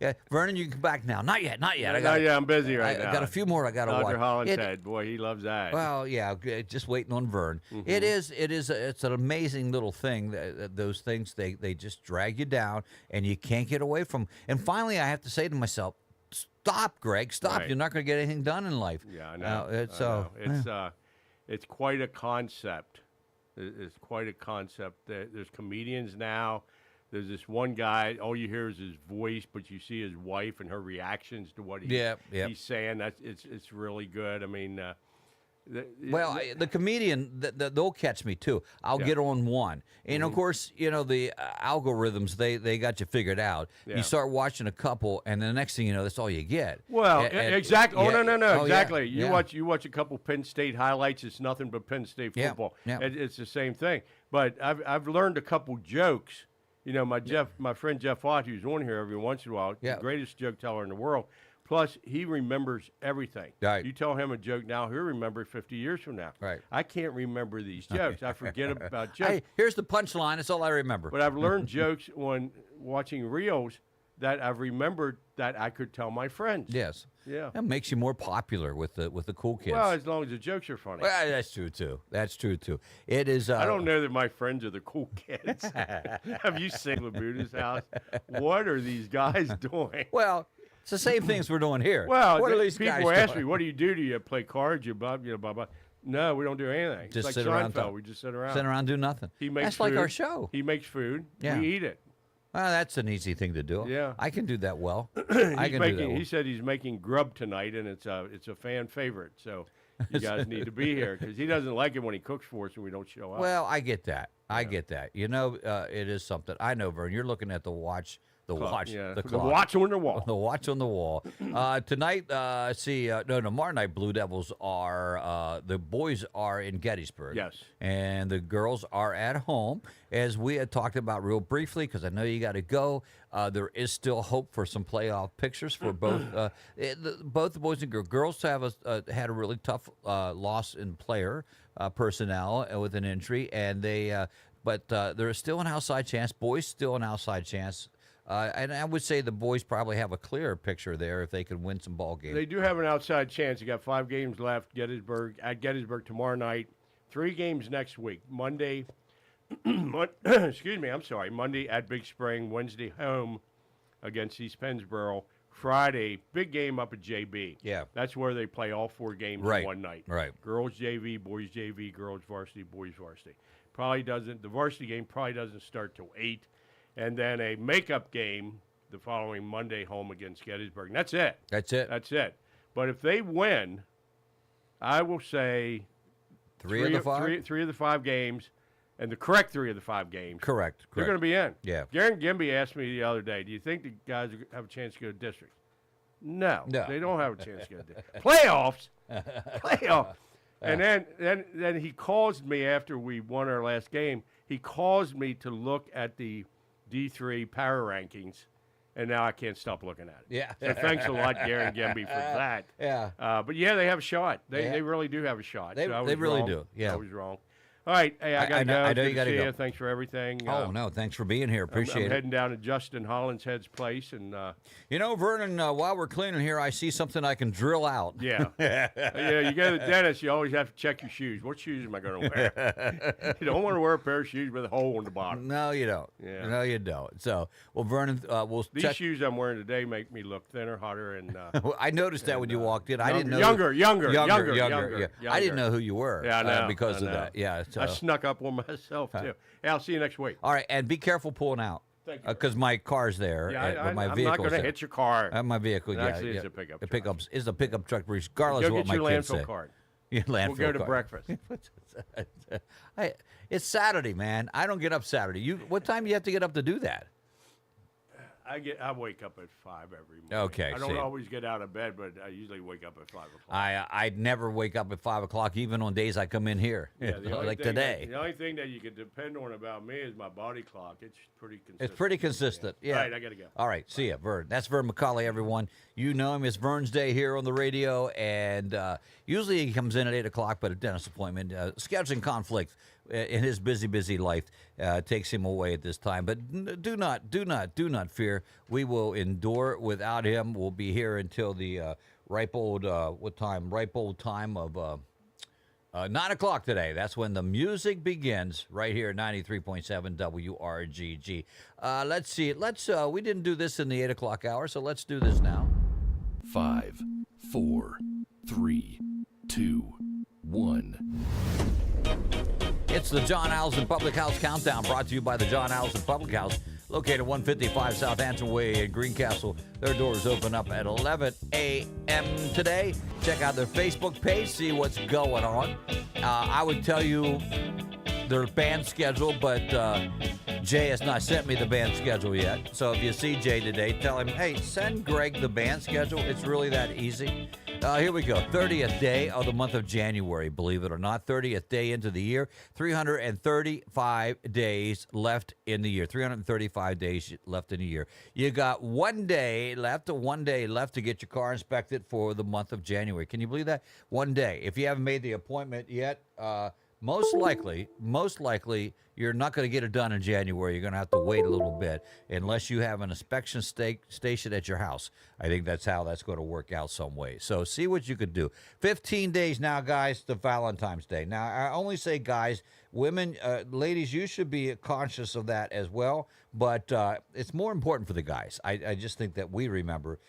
Yeah, Vernon, you can come back now. Not yet. I'm busy right now. I got a few more I got to watch. Dr. Hollinshead, boy, he loves that. Well, yeah, just waiting on Vern. Mhm. It's an amazing little thing. Those things, they just drag you down and you can't get away from. And finally, I have to say to myself, stop, Greg. Stop. Right. You're not going to get anything done in life. Yeah, I know. It's quite a concept. It's quite a concept. There's comedians now. There's this one guy. All you hear is his voice, but you see his wife and her reactions to what he's saying. It's really good. I mean, the comedian, they'll catch me too. I'll get on one, and of course, the algorithms they got you figured out. Yeah. You start watching a couple, and the next thing you know, that's all you get. Well, exactly. Oh no, exactly. Yeah. You watch a couple Penn State highlights. It's nothing but Penn State football. Yeah. It's the same thing. But I've learned a couple jokes. My friend Jeff Watt, who's on here every once in a while, the greatest joke teller in the world. Plus, he remembers everything. Right. You tell him a joke now, he'll remember it 50 years from now. Right. I can't remember these jokes. I forget about jokes. Hey, here's the punchline. That's all I remember. But I've learned jokes on watching reels that I've remembered that I could tell my friends. Yes. Yeah. That makes you more popular with the cool kids. Well, as long as the jokes are funny. Well, that's true too. It is. I don't know that my friends are the cool kids. Have you seen Labuda's house? What are these guys doing? Well, it's the same things we're doing here. Well, what are these guys people ask doing? me, "What do you do? Do you play cards? You blah blah?" No, we don't do anything. Just it's sit like around. Seinfeld. We just sit around. Sit around, do nothing. He makes That's food. like our show. He makes food. Yeah. We eat it. Well, that's an easy thing to do. Yeah. I can do that well. I can do that well. He said he's making grub tonight, and it's a fan favorite. So you guys need to be here because he doesn't like it when he cooks for us and we don't show up. Well, I get that. I get that. It is something. I know, Vern. You're looking at the watch The watch. Yeah. The The clock. watch on the wall. The watch on the wall. Tonight, tomorrow night, Blue Devils are, the boys are in Gettysburg. Yes. And the girls are at home. As we had talked about real briefly, because I know you got to go, there is still hope for some playoff pictures for both both the boys and girls. Girls have had a really tough loss in player personnel with an injury, and but there is still an outside chance. Boys still an outside chance. And I would say the boys probably have a clearer picture there if they can win some ball games. They do have an outside chance. You got 5 games left. At Gettysburg tomorrow night. 3 games next week. Monday. Excuse me. I'm sorry. Monday at Big Spring. Wednesday home against East Pennsboro. Friday, big game up at JB. Yeah. That's where they play all 4 games Right. in one night. Right. Girls JV, boys JV, girls varsity, boys varsity. The varsity game probably doesn't start till 8. And then a makeup game the following Monday home against Gettysburg. And that's it. That's it. That's it. But if they win, I will say Three of the 5? Three of the 5 games, and the correct 3 of the 5 games. Correct. They're going to be in. Yeah. Garen Gimby asked me the other day, do you think the guys have a chance to go to district? No. They don't have a chance to go to district. Playoffs. Playoffs. And then he calls me after we won our last game. He calls me to look at the D3 power rankings, and now I can't stop looking at it. Yeah. So thanks a lot, Garen Gemby, for that. Yeah. But yeah, they have a shot. They really do have a shot. They So I was really wrong. do. Yeah. I was wrong. All right. Hey, I got to go. I know Good you got to see go. you. Thanks for everything. Oh, no. Thanks for being here. Appreciate I'm it. heading down to Justin Hollinshead's place. And Vernon, while we're cleaning here, I see something I can drill out. Yeah. Yeah, you go to the dentist, you always have to check your shoes. What shoes am I going to wear? You don't want to wear a pair of shoes with a hole in the bottom. No, you don't. Yeah. No, you don't. So, well, Vernon, we'll These check. shoes I'm wearing today make me look thinner, hotter, and I noticed that when you walked in. I didn't know. Younger. Yeah. I didn't know who you were. Yeah, I know. Because I of know. that. Yeah. So. I snuck up on myself, too. Yeah, I'll see you next week. All right, and be careful pulling out. Thank you. Because my car's there. Yeah, my I'm vehicle's not going to there. hit your car. My vehicle, yeah. Actually, it's a pickup The truck. pickup is a pickup truck, regardless Go of what get my your kids landfill say. card. Yeah, landfill We'll go to card. breakfast. It's Saturday, man. I don't get up Saturday. What time do you have to get up to do that? I wake up at 5 every morning. Okay, I don't see. always get out of bed, but I usually wake up at 5 o'clock. I never wake up at 5 o'clock, even on days I come in here, Yeah, the only like thing today. the only thing that you can depend on about me is my body clock. It's pretty consistent. It's pretty consistent. Yeah. All right, I got to go. All right, see ya, Vern. That's Vern McCauley, everyone. You know him. It's Vern's Day here on the radio, and usually he comes in at 8 o'clock, but a dentist appointment, scheduling conflict in his busy life takes him away at this time. But do not fear. We will endure without him. We'll be here until the ripe old time of 9 o'clock today. That's when the music begins right here at 93.7 WRGG. Let's see. We didn't do this in the 8 o'clock hour, so let's do this now. 5, 4, 3, 2, 1. It's the John Allison Public House Countdown, brought to you by the John Allison Public House, located 155 Southampton Way in Greencastle. Their doors open up at 11 a.m. today. Check out their Facebook page, see what's going on. I would tell you their band schedule, but Jay has not sent me the band schedule yet. So if you see Jay today, tell him, hey, send Greg the band schedule. It's really that easy. Here we go. 30th day of the month of January, believe it or not. 30th day into the year. 335 days left in the year. 335 days left in the year. You got one day left to get your car inspected for the month of January. Can you believe that? One day. If you haven't made the appointment yet, most likely, you're not going to get it done in January. You're going to have to wait a little bit unless you have an inspection station at your house. I think that's how that's going to work out some way. So see what you could do. 15 days now, guys, to Valentine's Day. Now, I only say guys. Women, ladies, you should be conscious of that as well. But it's more important for the guys. I just think that we remember.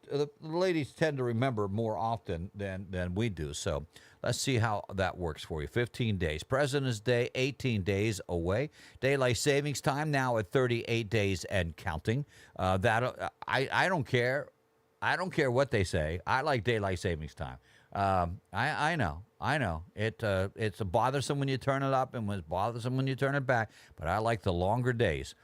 The ladies tend to remember more often than we do. So let's see how that works for you. 15 days. President's Day, 18 days away. Daylight savings time now at 38 days and counting. I don't care. I don't care what they say. I like daylight savings time. I know. It's bothersome when you turn it up and it's bothersome when you turn it back, but I like the longer days.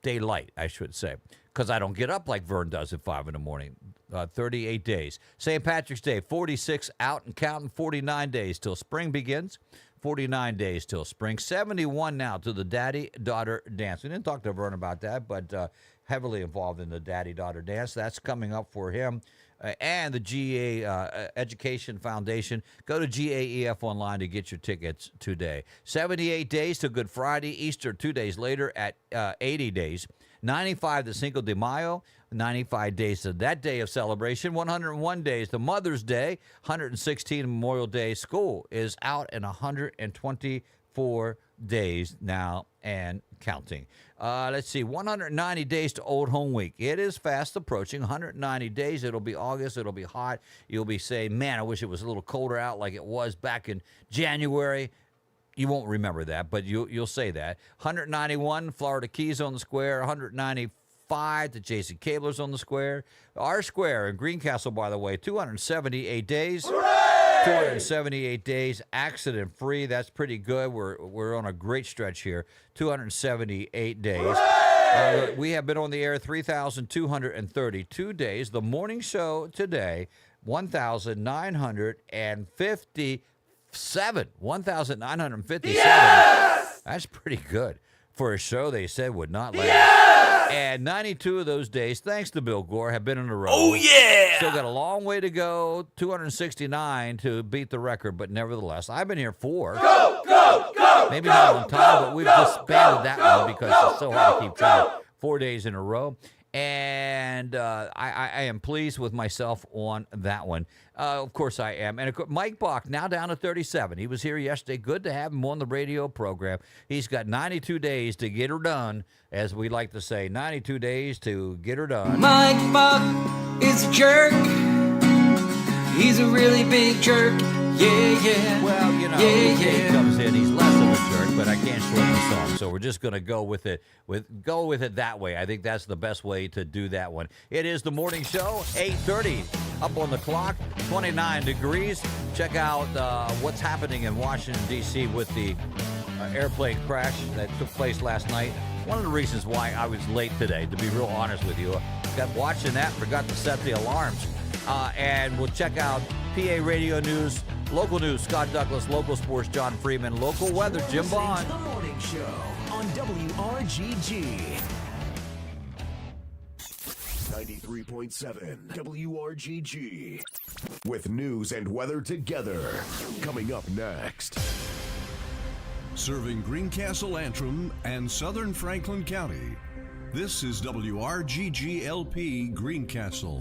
Daylight, I should say, because I don't get up like Vern does at 5 in the morning. 38 days. St. Patrick's Day, 46 out and counting, 49 days till spring begins. 49 days till spring. 71 now to the daddy-daughter dance. We didn't talk to Vern about that, but heavily involved in the daddy-daughter dance. That's coming up for him. And the GA Education Foundation. Go to GAEF online to get your tickets today. 78 days to Good Friday. Easter 2 days later at 80 days. 95 to Cinco de Mayo. 95 days to that day of celebration. 101 days to Mother's Day. 116 Memorial Day. School is out in 124 days now and counting. Let's see, 190 days to Old Home Week. It is fast approaching. 190 days. It'll be August. It'll be hot. You'll be saying, man, I wish it was a little colder out like it was back in January. You won't remember that, but you'll say that. 191, Florida Keys on the square. 195 to Jason Kabler's on the square. Our square in Greencastle, by the way, 278 days. Hooray! 278 days accident-free. That's pretty good. We're on a great stretch here. 278 days. We have been on the air 3,232 days. The morning show today, 1,957. 1,957. Yes! That's pretty good for a show they said would not last. Yes! And 92 of those days, thanks to Bill Gore, have been in a row. Oh, yeah! Still got a long way to go, 269 to beat the record, but nevertheless, I've been here 4. Go, go, go! Maybe not on time, but we've disbanded that one because it's so hard to keep track. 4 days in a row. And I am pleased with myself on that one. Of course I am. And of course, Mike Bach, now down to 37. He was here yesterday. Good to have him on the radio program. He's got 92 days to get her done, as we like to say. 92 days to get her done. Mike Bach is a jerk. He's a really big jerk. Yeah, yeah. Well, you know, Dave comes in, he's less of a jerk, but I can't shorten the song, so we're just going to go with it that way. I think that's the best way to do that one. It is the morning show, 8:30, up on the clock, 29 degrees. Check out what's happening in Washington, D.C. with the airplane crash that took place last night. One of the reasons why I was late today, to be real honest with you, got watching that, forgot to set the alarms. And we'll check out PA Radio News, local news, Scott Douglas, local sports, John Freeman, local weather, Jim Bond. The Morning Show on WRGG. 93.7 WRGG. With news and weather together. Coming up next. Serving Greencastle, Antrim, and southern Franklin County. This is WRGG LP Greencastle.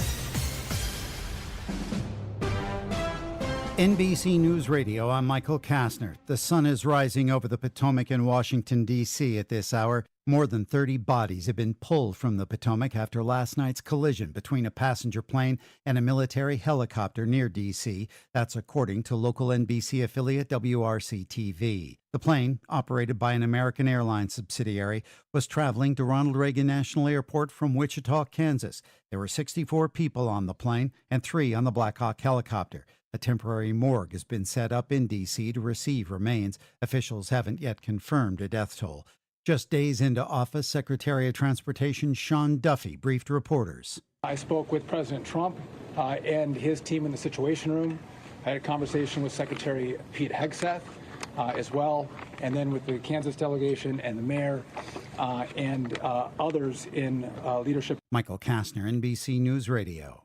NBC News Radio, I'm Michael Kastner. The sun is rising over the Potomac in Washington, D.C. at this hour. More than 30 bodies have been pulled from the Potomac after last night's collision between a passenger plane and a military helicopter near D.C. That's according to local NBC affiliate WRC-TV. The plane, operated by an American Airlines subsidiary, was traveling to Ronald Reagan National Airport from Wichita, Kansas. There were 64 people on the plane and 3 on the Black Hawk helicopter. A temporary morgue has been set up in D.C. to receive remains. Officials haven't yet confirmed a death toll. Just days into office, Secretary of Transportation Sean Duffy briefed reporters. I spoke with President Trump and his team in the Situation Room. I had a conversation with Secretary Pete Hegseth as well, and then with the Kansas delegation and the mayor and others in leadership. Michael Kastner, NBC News Radio.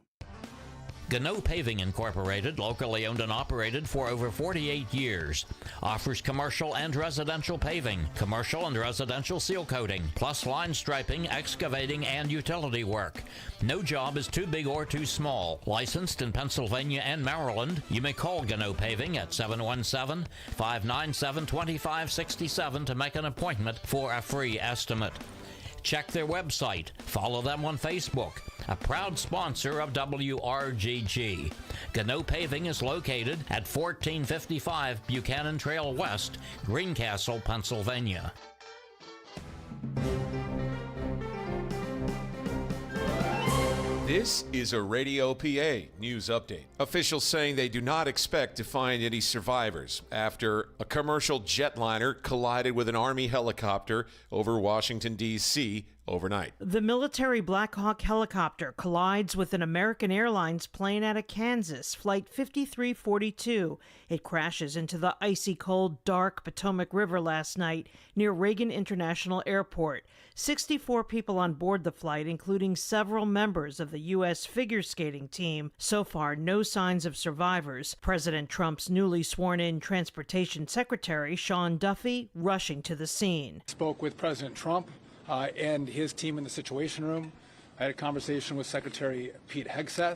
Gano Paving Incorporated, locally owned and operated for over 48 years, offers commercial and residential paving, commercial and residential seal coating, plus line striping, excavating, and utility work. No job is too big or too small. Licensed in Pennsylvania and Maryland, you may call Gano Paving at 717-597-2567 to make an appointment for a free estimate. Check their website. Follow them on Facebook. A proud sponsor of WRGG. Gano Paving is located at 1455 Buchanan Trail West, Greencastle, Pennsylvania. This is a Radio PA news update. Officials saying they do not expect to find any survivors after a commercial jetliner collided with an Army helicopter over Washington, D.C. overnight. The military Black Hawk helicopter collides with an American Airlines plane out of Kansas, Flight 5342. It crashes into the icy cold, dark Potomac River last night near Reagan International Airport. 64 people on board the flight, including several members of the U.S. figure skating team. So far, no signs of survivors. President Trump's newly sworn-in Transportation Secretary, Sean Duffy, rushing to the scene. Spoke with President Trump and his team in the Situation Room. I had a conversation with Secretary Pete Hegseth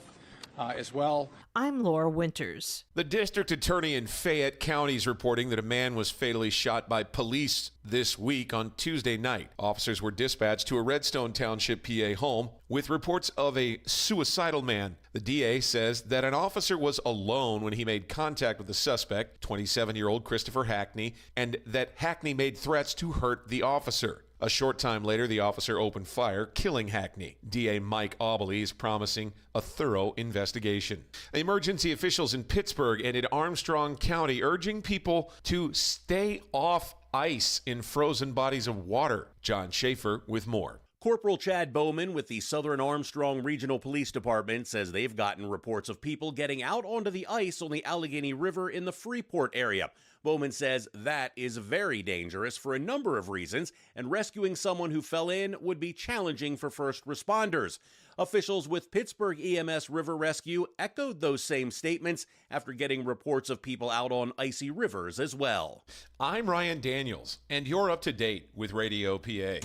as well. I'm Laura Winters. The district attorney in Fayette County is reporting that a man was fatally shot by police this week on Tuesday night. Officers were dispatched to a Redstone Township, PA home with reports of a suicidal man. The DA says that an officer was alone when he made contact with the suspect, 27-year-old Christopher Hackney, and that Hackney made threats to hurt the officer. A short time later, the officer opened fire, killing Hackney. DA Mike Aubley is promising a thorough investigation. Emergency officials in Pittsburgh and in Armstrong County urging people to stay off ice in frozen bodies of water. John Schaefer with more. Corporal Chad Bowman with the Southern Armstrong Regional Police Department says they've gotten reports of people getting out onto the ice on the Allegheny River in the Freeport area. Bowman says that is very dangerous for a number of reasons, and rescuing someone who fell in would be challenging for first responders. Officials with Pittsburgh EMS River Rescue echoed those same statements after getting reports of people out on icy rivers as well. I'm Ryan Daniels, and you're up to date with Radio PA.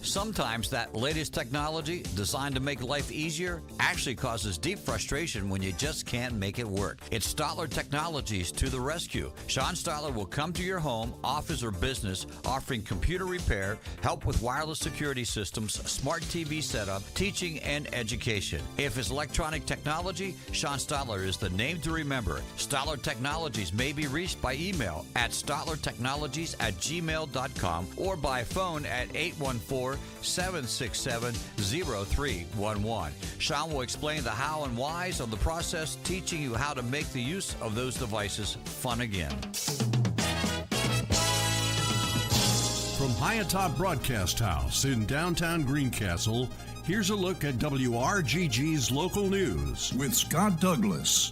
Sometimes that latest technology designed to make life easier actually causes deep frustration when you just can't make it work. It's Stotler Technologies to the rescue. Sean Stotler will come to your home, office, or business offering computer repair, help with wireless security systems, smart TV setup, teaching, and education. If it's electronic technology, Sean Stotler is the name to remember. Stotler Technologies may be reached by email at stotlertechnologies@gmail.com or by phone at 814-767-0311. Sean will explain the how and whys of the process, teaching you how to make the use of those devices fun again. From high atop Broadcast House in downtown Greencastle, here's a look at WRGG's local news with Scott Douglas.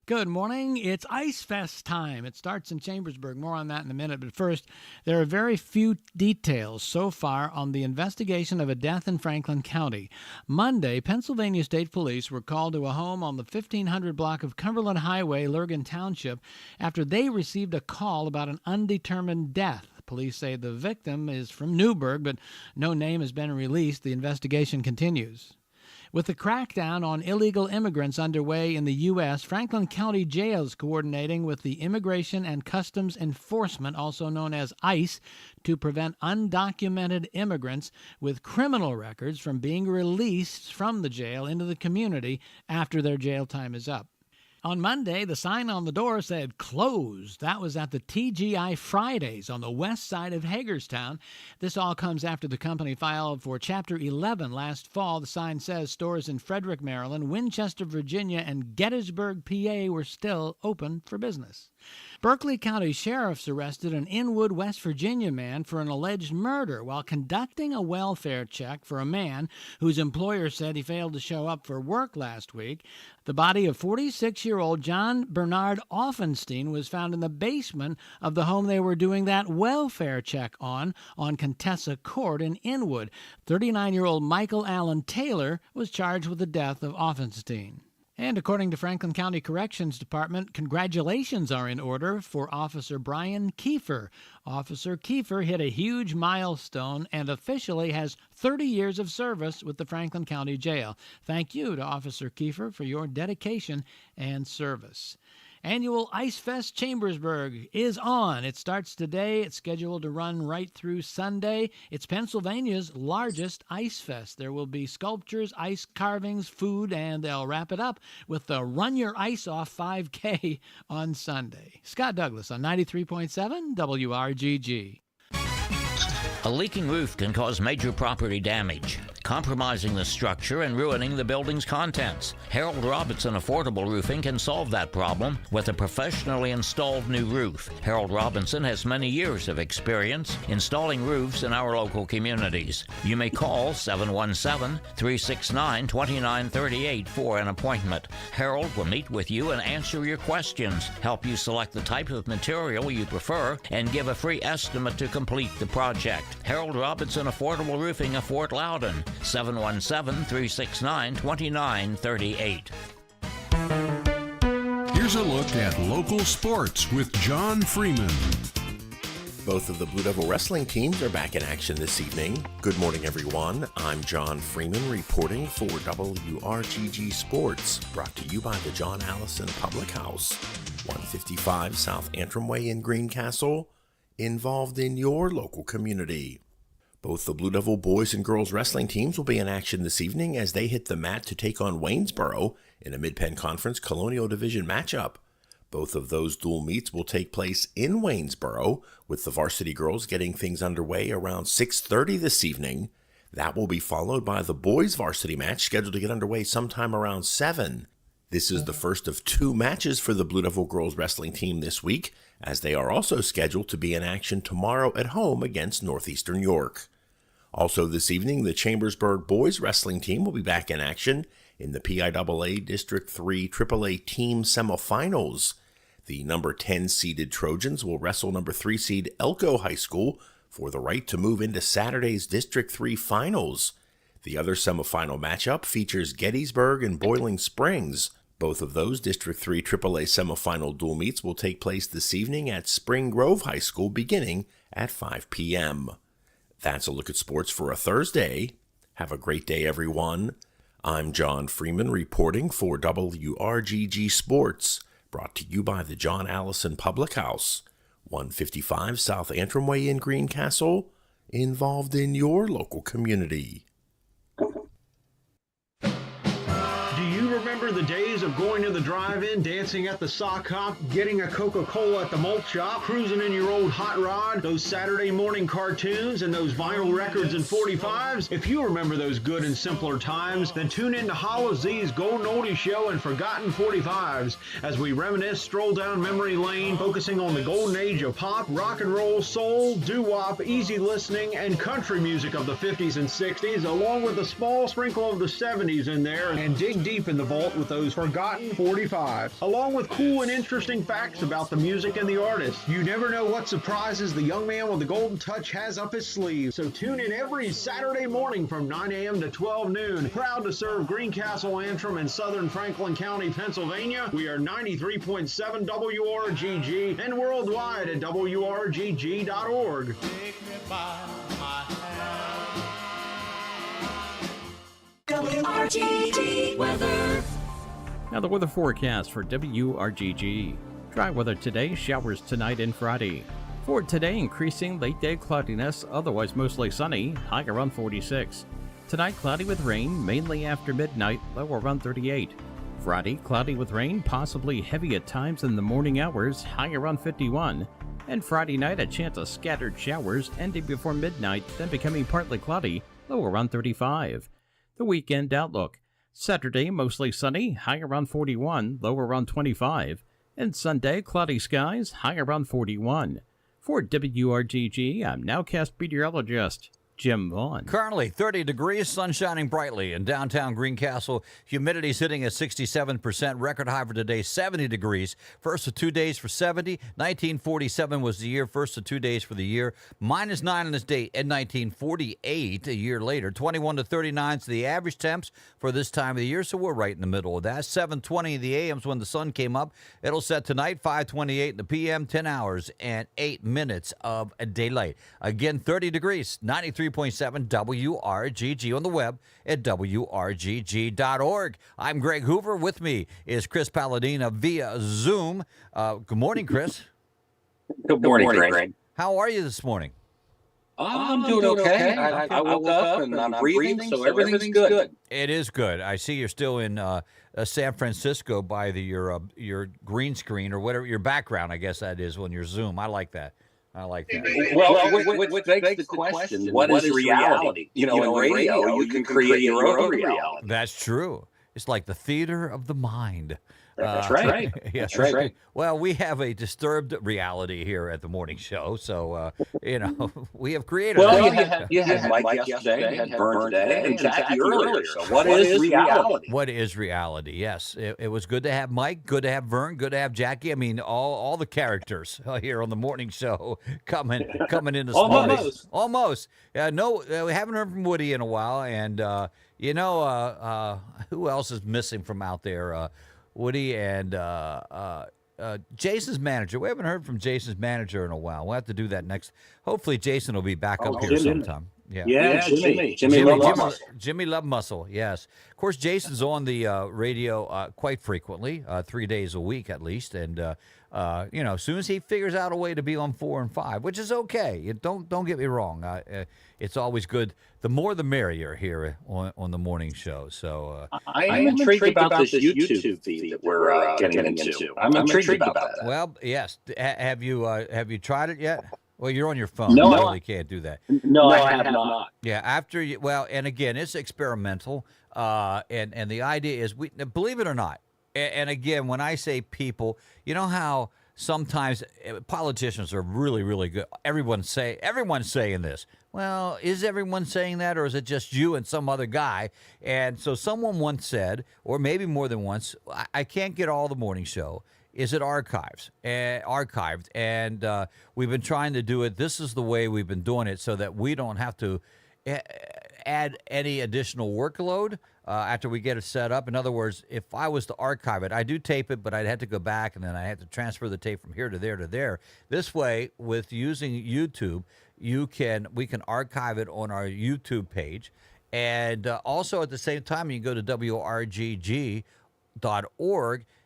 Good morning. It's Ice Fest time. It starts in Chambersburg. More on that in a minute. But first, there are very few details so far on the investigation of a death in Franklin County. Monday, Pennsylvania State Police were called to a home on the 1500 block of Cumberland Highway, Lurgan Township, after they received a call about an undetermined death. Police say the victim is from Newburgh, but no name has been released. The investigation continues. With the crackdown on illegal immigrants underway in the U.S., Franklin County Jail is coordinating with the Immigration and Customs Enforcement, also known as ICE, to prevent undocumented immigrants with criminal records from being released from the jail into the community after their jail time is up. On Monday, the sign on the door said closed. That was at the TGI Fridays on the west side of Hagerstown. This all comes after the company filed for Chapter 11 last fall. The sign says stores in Frederick, Maryland, Winchester, Virginia, and Gettysburg, PA were still open for business. Berkeley County sheriffs arrested an Inwood, West Virginia man for an alleged murder while conducting a welfare check for a man whose employer said he failed to show up for work last week. The body of 46-year-old John Bernard Offenstein was found in the basement of the home they were doing that welfare check on Contessa Court in Inwood. 39-year-old Michael Allen Taylor was charged with the death of Offenstein. And according to Franklin County Corrections Department, congratulations are in order for Officer Brian Kiefer. Officer Kiefer hit a huge milestone and officially has 30 years of service with the Franklin County Jail. Thank you to Officer Kiefer for your dedication and service. Annual Ice Fest Chambersburg is on. It starts today. It's scheduled to run right through Sunday. It's Pennsylvania's largest ice fest. There will be sculptures, ice carvings, food, and they'll wrap it up with the Run Your Ice Off 5K on Sunday. Scott Douglas on 93.7 WRGG. A leaking roof can cause major property damage. compromising the structure and ruining the building's contents. Harold Robinson Affordable Roofing can solve that problem with a professionally installed new roof. Harold Robinson has many years of experience installing roofs in our local communities. You may call 717-369-2938 for an appointment. Harold will meet with you and answer your questions, help you select the type of material you prefer, and give a free estimate to complete the project. Harold Robinson Affordable Roofing of Fort Loudon, 717-369-2938. Here's a look at local sports with John Freeman. Both of the Blue Devil wrestling teams are back in action this evening. Good morning, everyone. I'm John Freeman reporting for WRGG Sports, brought to you by the John Allison Public House, 155 South Antrim Way in Greencastle, involved in your local community. Both the Blue Devil boys and girls wrestling teams will be in action this evening as they hit the mat to take on Waynesboro in a Mid-Penn Conference Colonial Division matchup. Both of those dual meets will take place in Waynesboro, with the varsity girls getting things underway around 6:30 this evening. That will be followed by the boys varsity match scheduled to get underway sometime around 7. This is the first of 2 matches for the Blue Devil girls wrestling team this week, as they are also scheduled to be in action tomorrow at home against Northeastern York. Also this evening, the Chambersburg boys wrestling team will be back in action in the PIAA District 3 AAA team semifinals. The number 10 seeded Trojans will wrestle number 3 seed Elko High School for the right to move into Saturday's District 3 finals. The other semifinal matchup features Gettysburg and Boiling Springs. Both of those District 3 AAA semifinal dual meets will take place this evening at Spring Grove High School beginning at 5 p.m. That's a look at sports for a Thursday. Have a great day, everyone. I'm John Freeman reporting for WRGG Sports, brought to you by the John Allison Public House, 155 South Antrim Way in Greencastle, involved in your local community. Do you remember the days of going to the drive-in, dancing at the sock hop, getting a Coca-Cola at the malt shop, cruising in your old hot rod, those Saturday morning cartoons, and those vinyl records and 45s? If you remember those good and simpler times, then tune in to Hollow Z's Golden Oldie Show and Forgotten 45s as we reminisce, stroll down memory lane, focusing on the golden age of pop, rock and roll, soul, doo-wop, easy listening, and country music of the 50s and 60s, along with a small sprinkle of the 70s in there, and dig deep in the vault with those Forgotten 45s, along with cool and interesting facts about the music and the artists. You never know what surprises the young man with the golden touch has up his sleeve. So tune in every Saturday morning from 9 a.m. to 12 noon. Proud to serve Greencastle, Antrim, and southern Franklin County, Pennsylvania. We are 93.7 WRGG and worldwide at WRGG.org. WRGG weather. Now the weather forecast for WRGG. Dry weather today, showers tonight and Friday. For today, increasing late day cloudiness, otherwise mostly sunny, high around 46. Tonight, cloudy with rain, mainly after midnight, low around 38. Friday, cloudy with rain, possibly heavy at times in the morning hours, high around 51. And Friday night, a chance of scattered showers, ending before midnight, then becoming partly cloudy, low around 35. The weekend outlook. Saturday, mostly sunny, high around 41, low around 25. And Sunday, cloudy skies, high around 41. For WRGG, I'm nowcast meteorologist Jim Vaughn. Currently 30 degrees, sun shining brightly in downtown Greencastle. Humidity sitting at 67%. Record high for today, 70 degrees. First of 2 days for 70. 1947 was the year. First of 2 days for the year. -9 on this date in 1948, a year later. 21 to 39 is the average temps for this time of the year, so we're right in the middle of that. 7:20 in the a.m.s when the sun came up. It'll set tonight, 5:28 in the p.m., 10 hours and 8 minutes of daylight. Again, 30 degrees, 93.7 WRGG on the web at WRGG.org. I'm Greg Hoover. With me is Chris Palladina via Zoom. Good morning, Chris. Good morning, Greg. How are you this morning? I'm doing okay. I woke up and I'm breathing, so everything's good. It is good. I see you're still in San Francisco by your green screen or whatever, your background, I guess that is, when you're Zoom. I like that. I like that. Well, which begs the question, what is reality? You know, in radio, you can create your own reality. That's true. It's like the theater of the mind. That's right. Yeah, That's right. Well, we have a disturbed reality here at the morning show, so we have created. Well, you had Mike yesterday, you had Vern today, and Jackie earlier. So what is reality? What is reality? Yes, it was good to have Mike, good to have Vern, good to have Jackie. I mean, all the characters here on the morning show coming in this morning. Almost. No, we haven't heard from Woody in a while, and who else is missing from out there? Woody and Jason's manager. We haven't heard from Jason's manager in a while. We'll have to do that next. Hopefully, Jason will be back up here sometime. Yeah, Jimmy Love Muscle. Jimmy Love Muscle, yes. Of course, Jason's on the radio quite frequently, 3 days a week at least. And, as soon as he figures out a way to be on 4 and 5, which is okay. Don't get me wrong. It's always good. The more the merrier here on the morning show. So I am intrigued about this YouTube feed that we're getting into. I'm intrigued about that. Well, yes. Have you tried it yet? Well, you're on your phone. No, you really can't do that. No, I have not. Yeah, and again, it's experimental. And the idea is, believe it or not, and again, when I say people, you know how sometimes politicians are really, really good. Everyone's saying this. Well, is everyone saying that, or is it just you and some other guy? And so someone once said, or maybe more than once, I can't get all the morning show. Is it archived? And we've been trying to do it. This is the way we've been doing it so that we don't have to add any additional workload after we get it set up. In other words, if I was to archive it, I do tape it, but I'd have to go back and then I have to transfer the tape from here to there to there. This way, with using YouTube, we can archive it on our YouTube page. And also at the same time, you can go to WRGG.org,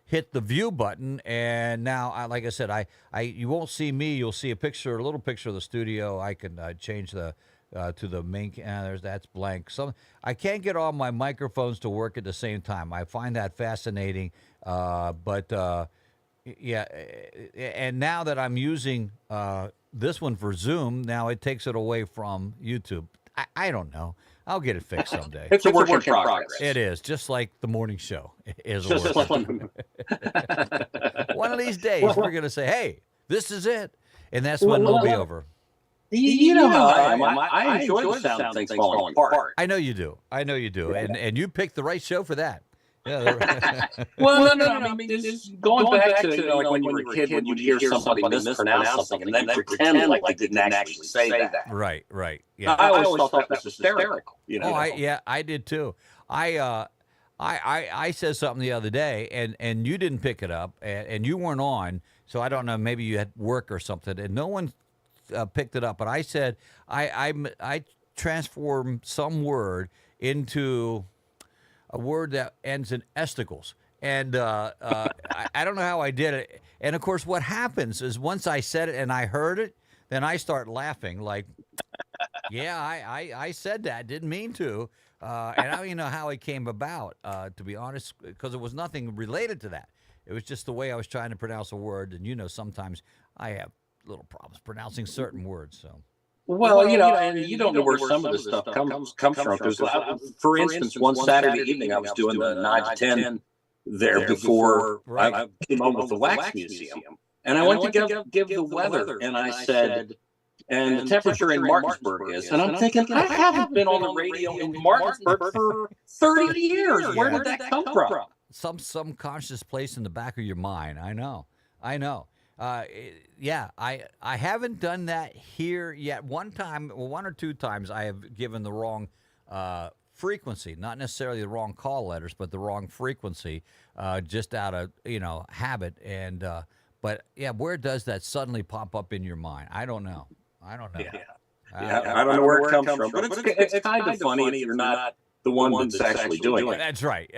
hit the view button, and now, like I said, you won't see me. You'll see a little picture of the studio. I can change to the main. That's blank. I can't get all my microphones to work at the same time. I find that fascinating. But and now that I'm using this one for Zoom, now it takes it away from YouTube. I don't know. I'll get it fixed someday. It's a work in progress. It is, just like the morning show is. One of these days, we're going to say, hey, this is it. And that's when it'll be over. You know how I am. I enjoy the sound of things falling apart. I know you do. And you picked the right show for that. Yeah. Well, no. I mean, this going back to like when you were a kid, when you'd hear somebody mispronounce something and then pretend like they didn't actually say that. Right. Yeah. I always thought that was hysterical. I did too. I said something the other day, and you didn't pick it up, and you weren't on, so I don't know. Maybe you had work or something, and no one picked it up. But I said I transformed some word into a word that ends in esticles. And I don't know how I did it. And, of course, what happens is once I said it and I heard it, then I start laughing like, yeah, I said that. Didn't mean to. And I don't even know how it came about, to be honest, because it was nothing related to that. It was just the way I was trying to pronounce a word. And, sometimes I have little problems pronouncing certain words, so. Well, and you don't know where some of this stuff comes from. Because, for instance, one Saturday evening, I was doing the 9 to 10 there before I came home with the Wax Museum. And I went to give the weather, and I said, and the temperature in Martinsburg is. And I'm thinking, I haven't been on the radio in Martinsburg for 30 years. Where did that come from? Some subconscious place in the back of your mind. I know. Yeah, I haven't done that here yet. One or two times, I have given the wrong frequency, not necessarily the wrong call letters, but the wrong frequency, just out of habit. And but yeah, where does that suddenly pop up in your mind? I don't know. Yeah. I don't know where it comes from, but it's kind of funny if you're not the one that's actually doing it. That's right.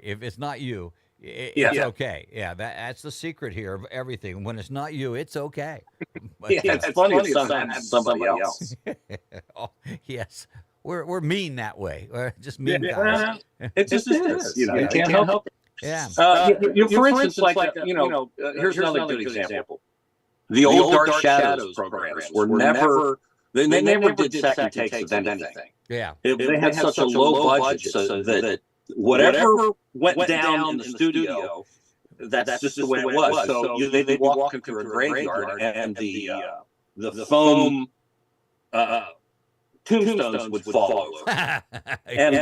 If it's not you. It's okay. Yeah, that's the secret here of everything. When it's not you, it's okay. But it's funny if sometimes somebody else. Oh, yes, we're mean that way. We're just mean guys. It just is. You can't help it. Yeah. For instance, like here's another good example. The old Dark Shadows programs were never. They never did second takes of anything. Yeah. They had such a low budget so that whatever went down in the studio, that's just the way it was. So they'd be walking through a graveyard, and the foam tombstones would fall over. And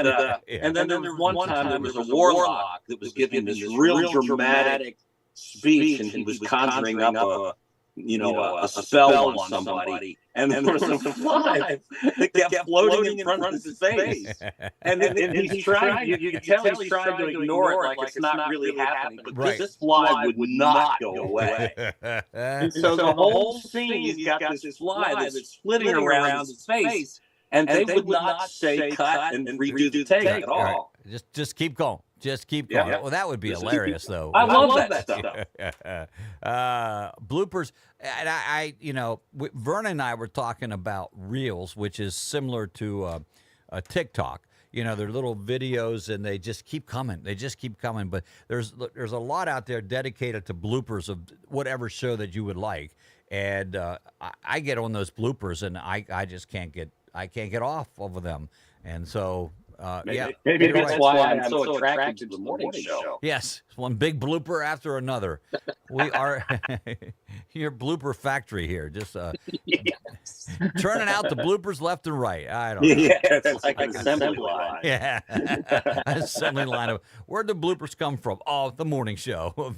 then there was one time there was a warlock that was giving this real dramatic speech, and he was conjuring up a spell on somebody. And there was a fly that kept floating in front of his face. And he's trying, you can tell he's trying to ignore it like it's not really happening. But this fly would not go away. And so the whole scene, he's got this fly that's flitting around his face. And they would not say cut and redo the take at all. Right. Just keep going. Just keep going. Yeah. Well, that would be hilarious, though. I love that stuff. Bloopers. And Vernon and I were talking about Reels, which is similar to TikTok. They're little videos, and they just keep coming. But there's a lot out there dedicated to bloopers of whatever show that you would like. And I get on those bloopers, and I just can't get off of them. And so. Maybe that's why I'm so attracted to the morning show. Yes, one big blooper after another. We are your blooper factory here, just turning out the bloopers left and right. I don't know. Yeah, it's like an assembly line. Yeah, assembly line of where'd the bloopers come from? Oh, the morning show.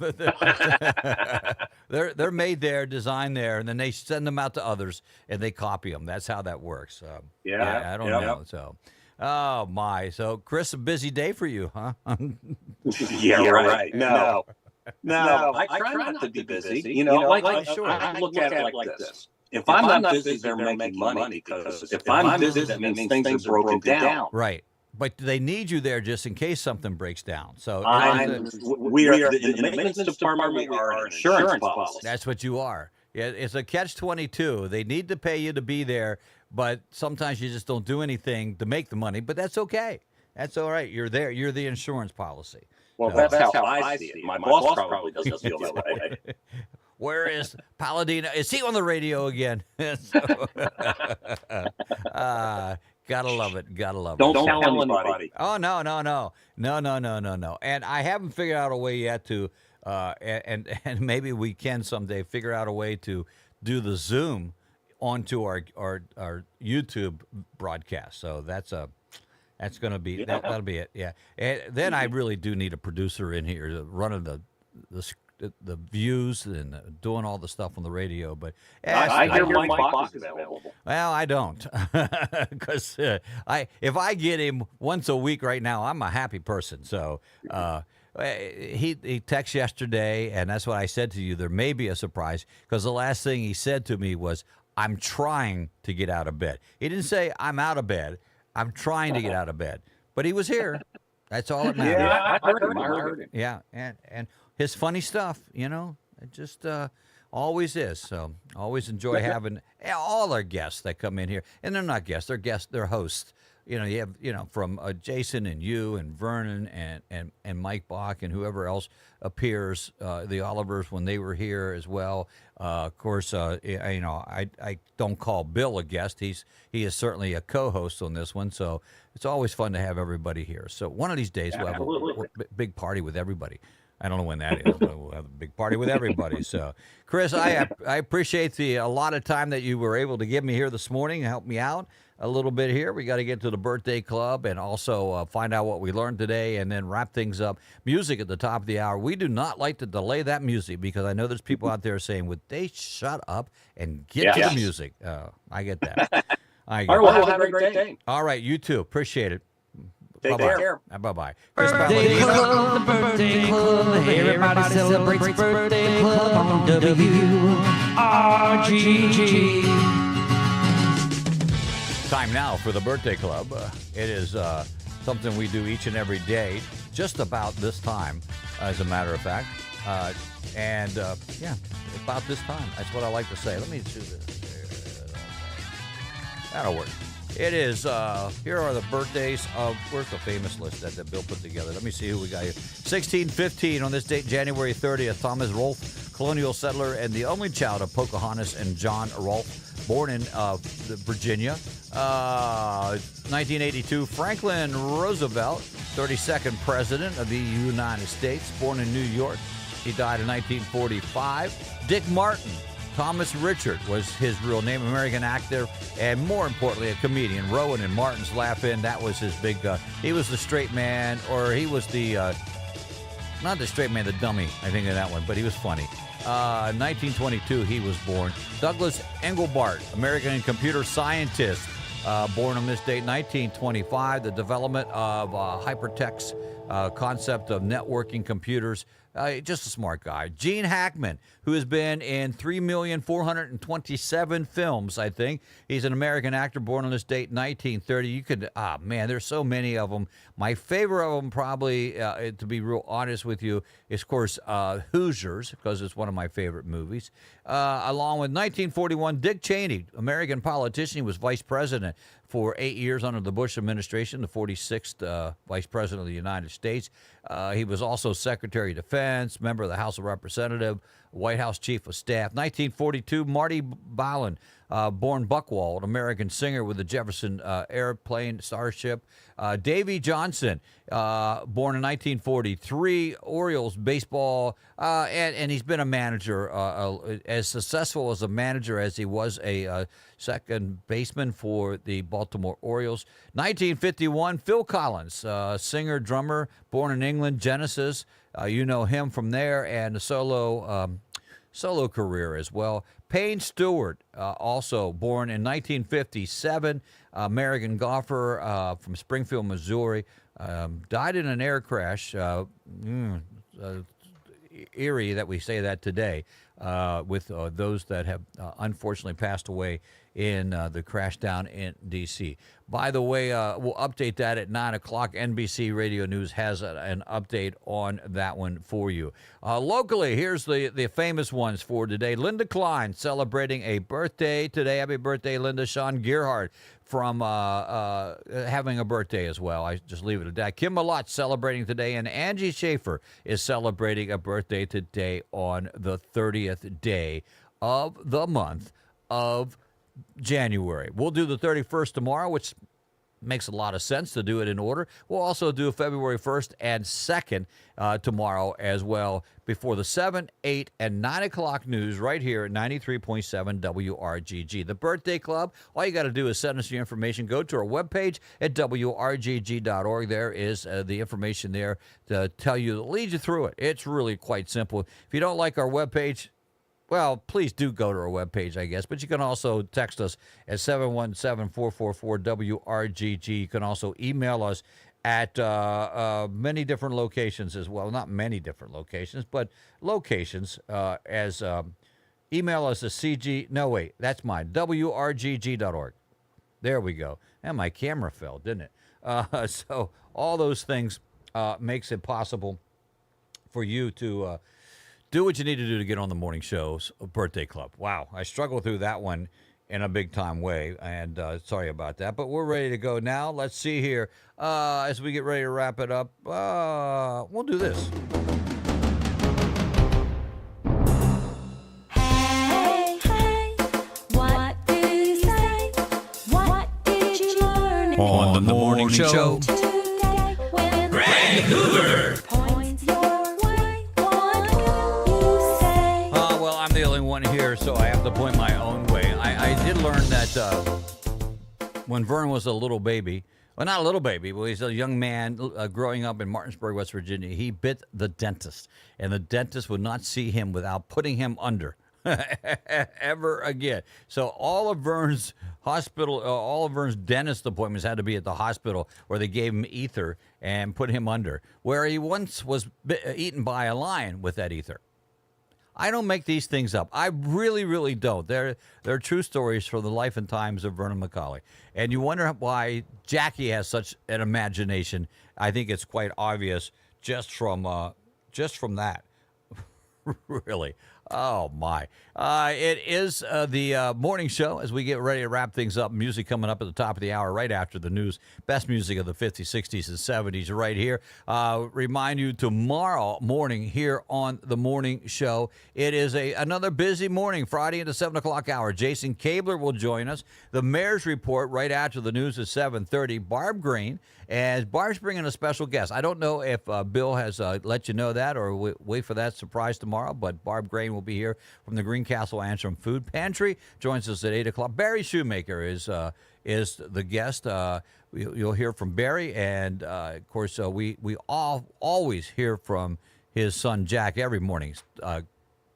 They're made there, designed there, and then they send them out to others, and they copy them. That's how that works. I don't know. So. Oh, my. So, Chris, a busy day for you, huh? Yeah, right. No. I try not to be busy. I look at it like this. If I'm not busy, they're making money. Because if I'm busy, that means things are broken down. Right. But they need you there just in case something breaks down. So we are in the maintenance department. We are an insurance policy. That's what you are. Yeah, it's a catch-22. They need to pay you to be there, but sometimes you just don't do anything to make the money. But that's okay. That's all right. You're there. You're the insurance policy. Well, that's how I see it. My boss probably doesn't feel that way. Where is Palladino? Is he on the radio again? Gotta love it. Don't tell anybody. Oh, no. And I haven't figured out a way yet to, and maybe we can someday figure out a way to do the Zoom onto our YouTube broadcast. So that's going to be, that'll be it. Yeah. And then I really do need a producer in here running the views and doing all the stuff on the radio, but I hear Mike Fox is available. Well, I don't, because if I get him once a week right now, I'm a happy person. So he texted yesterday, and that's what I said to you. There may be a surprise, because the last thing he said to me was, "I'm trying to get out of bed." He didn't say I'm out of bed. I'm trying to get out of bed, but he was here. That's all that matters. Yeah, I heard him. Yeah, and his funny stuff, it just always is. So always enjoy having all our guests that come in here. And they're not guests, they're hosts. You have, from Jason and you and Vernon and Mike Bach and whoever else appears, the Olivers when they were here as well. Of course, I don't call Bill a guest. He is certainly a co-host on this one. So it's always fun to have everybody here. So one of these days we'll have a big party with everybody. I don't know when that is, but we'll have a big party with everybody. So, Chris, I appreciate a lot of time that you were able to give me here this morning and help me out a little bit here. We got to get to the birthday club and also find out what we learned today and then wrap things up. Music at the top of the hour. We do not like to delay that music because I know there's people out there saying, would they shut up and get to the music? I get that. All right, well, have a great day. All right, you too. Appreciate it. Take care. Bye-bye. Birthday Club, the Birthday Club. Everybody celebrates Birthday Club on WRGG. Time now for the Birthday Club. It is something we do each and every day, just about this time, as a matter of fact. About this time. That's what I like to say. Let me do this. That'll work. It is, here are the birthdays of, where's the famous list that Bill put together? Let me see who we got here. 1615, on this date, January 30th, Thomas Rolfe, colonial settler and the only child of Pocahontas and John Rolfe, born in Virginia. 1982, Franklin Roosevelt, 32nd President of the United States, born in New York. He died in 1945. Dick Martin, Thomas Richard was his real name, American actor, and more importantly, a comedian. Rowan and Martin's Laugh-In, that was his big, he was the straight man, or he was the, not the straight man, the dummy, I think of that one, but he was funny. 1922, he was born. Douglas Engelbart, American computer scientist, born on this date, 1925. The development of hypertext concept of networking computers. Just a smart guy. Gene Hackman, who has been in 3,427 films, I think. He's an American actor born on this date, 1930. You could, man, there's so many of them. My favorite of them, probably, to be real honest with you, is, of course, Hoosiers, because it's one of my favorite movies. Along with 1941, Dick Cheney, American politician. He was vice president for 8 years under the Bush administration, the 46th vice president of the United States. He was also Secretary of Defense, member of the House of Representatives, White House Chief of Staff. 1942, Marty Ballin, born Buchwald, American singer with the Jefferson Airplane Starship. Davy Johnson, born in 1943, Orioles baseball, and he's been a manager, as successful as a manager as he was a second baseman for the Baltimore Orioles. 1951, Phil Collins, singer, drummer, born in England, Genesis. You know him from there, and a solo career as well. Payne Stewart, also born in 1957, American golfer from Springfield, Missouri, died in an air crash. Eerie that we say that today, with those that have unfortunately passed away in the crash down in D.C. By the way, we'll update that at 9 o'clock. NBC Radio News has an update on that one for you. Locally, here's the famous ones for today. Linda Klein celebrating a birthday today. Happy birthday, Linda. Sean Gearhart from having a birthday as well. I just leave it at that. Kim Malott celebrating today, and Angie Schaefer is celebrating a birthday today on the 30th day of the month of January. We'll do the 31st tomorrow, which makes a lot of sense to do it in order. We'll also do February 1st and 2nd tomorrow as well, before the 7, 8, and 9 o'clock news right here at 93.7 WRGG. The Birthday Club, all you got to do is send us your information. Go to our webpage at WRGG.org. There is the information there to tell you, lead you through it. It's really quite simple. If you don't like our webpage, well, please do go to our webpage, I guess. But you can also text us at 717-444-WRGG. You can also email us at many different locations as well. Not many different locations, but locations. Email us at CG. No, wait, that's mine. WRGG.org. There we go. And my camera fell, didn't it? So all those things makes it possible for you to do what you need to do to get on the morning show's Birthday Club. Wow, I struggled through that one in a big-time way, and sorry about that. But we're ready to go now. Let's see here. As we get ready to wrap it up, we'll do this. Hey, hey, what did he say? What did you learn On the morning show? today when Greg Hoover. points your way? What will you say? Well, I'm the only one here, so I have to point my own way. I did learn that when Vern was a little baby, well, not a little baby, but he's a young man growing up in Martinsburg, West Virginia, he bit the dentist, and the dentist would not see him without putting him under. Ever again. So all of Vern's dentist appointments had to be at the hospital, where they gave him ether and put him under, where he once was eaten by a lion with that ether. I don't make these things up. I really, really don't. They're true stories from the life and times of Vernon McCauley. And you wonder why Jackie has such an imagination. I think it's quite obvious just from that. Really. Oh, my. It is the morning show as we get ready to wrap things up. Music coming up at the top of the hour right after the news. Best music of the 50s, 60s, and 70s right here. Remind you tomorrow morning here on the morning show. It is another busy morning, Friday into 7 o'clock hour. Jason Kabler will join us. The Mayor's Report right after the news at 7:30. Barb Green. And Barb's bringing a special guest. I don't know if Bill has let you know that or wait for that surprise tomorrow, but Barb Green will be here from the Greencastle Antrim Food Pantry. Joins us at 8 o'clock. Barry Shoemaker is the guest. You'll hear from Barry, and, of course, we always hear from his son, Jack, every morning.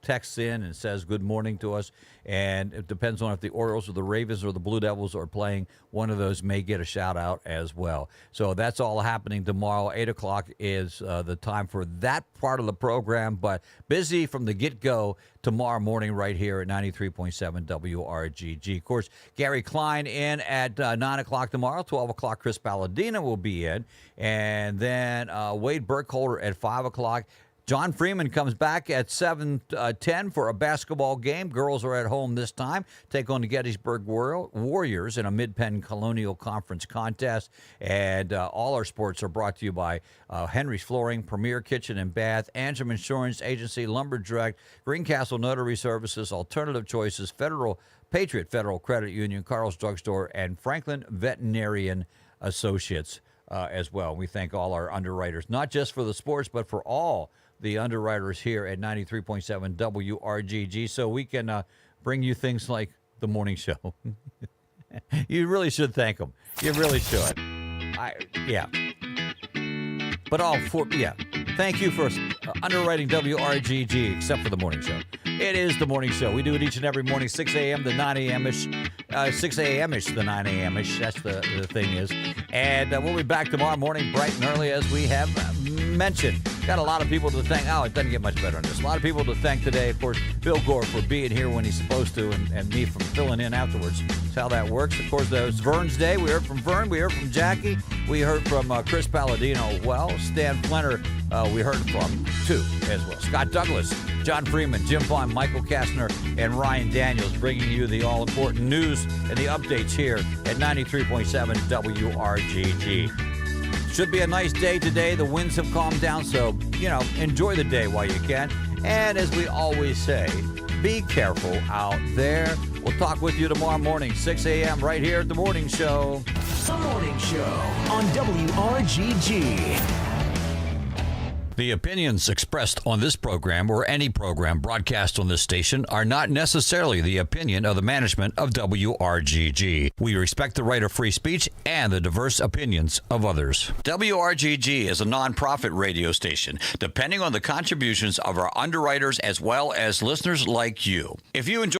Texts in and says good morning to us, and it depends on if the Orioles or the Ravens or the Blue Devils are playing. One of those may get a shout out as well. So that's all happening tomorrow. 8 o'clock is the time for that part of the program, but busy from the get-go tomorrow morning right here at 93.7 WRGG. Of course, Gary Klein in at 9 o'clock tomorrow. 12 o'clock, Chris Palladino will be in, and then Wade Burkholder at 5 o'clock. John Freeman comes back at 7:10 for a basketball game. Girls are at home this time. Take on the Gettysburg Warriors in a Mid-Penn Colonial Conference contest. And all our sports are brought to you by Henry's Flooring, Premier Kitchen and Bath, Antrim Insurance Agency, Lumberjack, Greencastle Notary Services, Alternative Choices, Patriot Federal Credit Union, Carl's Drugstore, and Franklin Veterinarian Associates as well. We thank all our underwriters, not just for the sports, but for all the underwriters here at 93.7 WRGG, so we can bring you things like the morning show. You really should thank them. You really should. Thank you for underwriting WRGG, except for the morning show. It is the morning show. We do it each and every morning, 6 a.m. to 9 a.m.-ish. 6 a.m.-ish to 9 a.m.-ish. That's the thing is. And we'll be back tomorrow morning bright and early, as we have mentioned. Got a lot of people to thank. Oh, it doesn't get much better than this. A lot of people to thank today. Of course, Bill Gore for being here when he's supposed to, and me for filling in afterwards. That's how that works. Of course, it was Vern's day. We heard from Vern. We heard from Jackie. We heard from Chris Palladino. Well, Stan Flenner, we heard from, too, as well. Scott Douglas, John Freeman, Jim Vaughn, Michael Kastner, and Ryan Daniels bringing you the all-important news and the updates here at 93.7 WRGG. Should be a nice day today. The winds have calmed down, so, enjoy the day while you can. And as we always say, be careful out there. We'll talk with you tomorrow morning, 6 a.m. right here at The Morning Show. The Morning Show on WRGG. The opinions expressed on this program or any program broadcast on this station are not necessarily the opinion of the management of WRGG. We respect the right of free speech and the diverse opinions of others. WRGG is a nonprofit radio station depending on the contributions of our underwriters as well as listeners like you. If you enjoy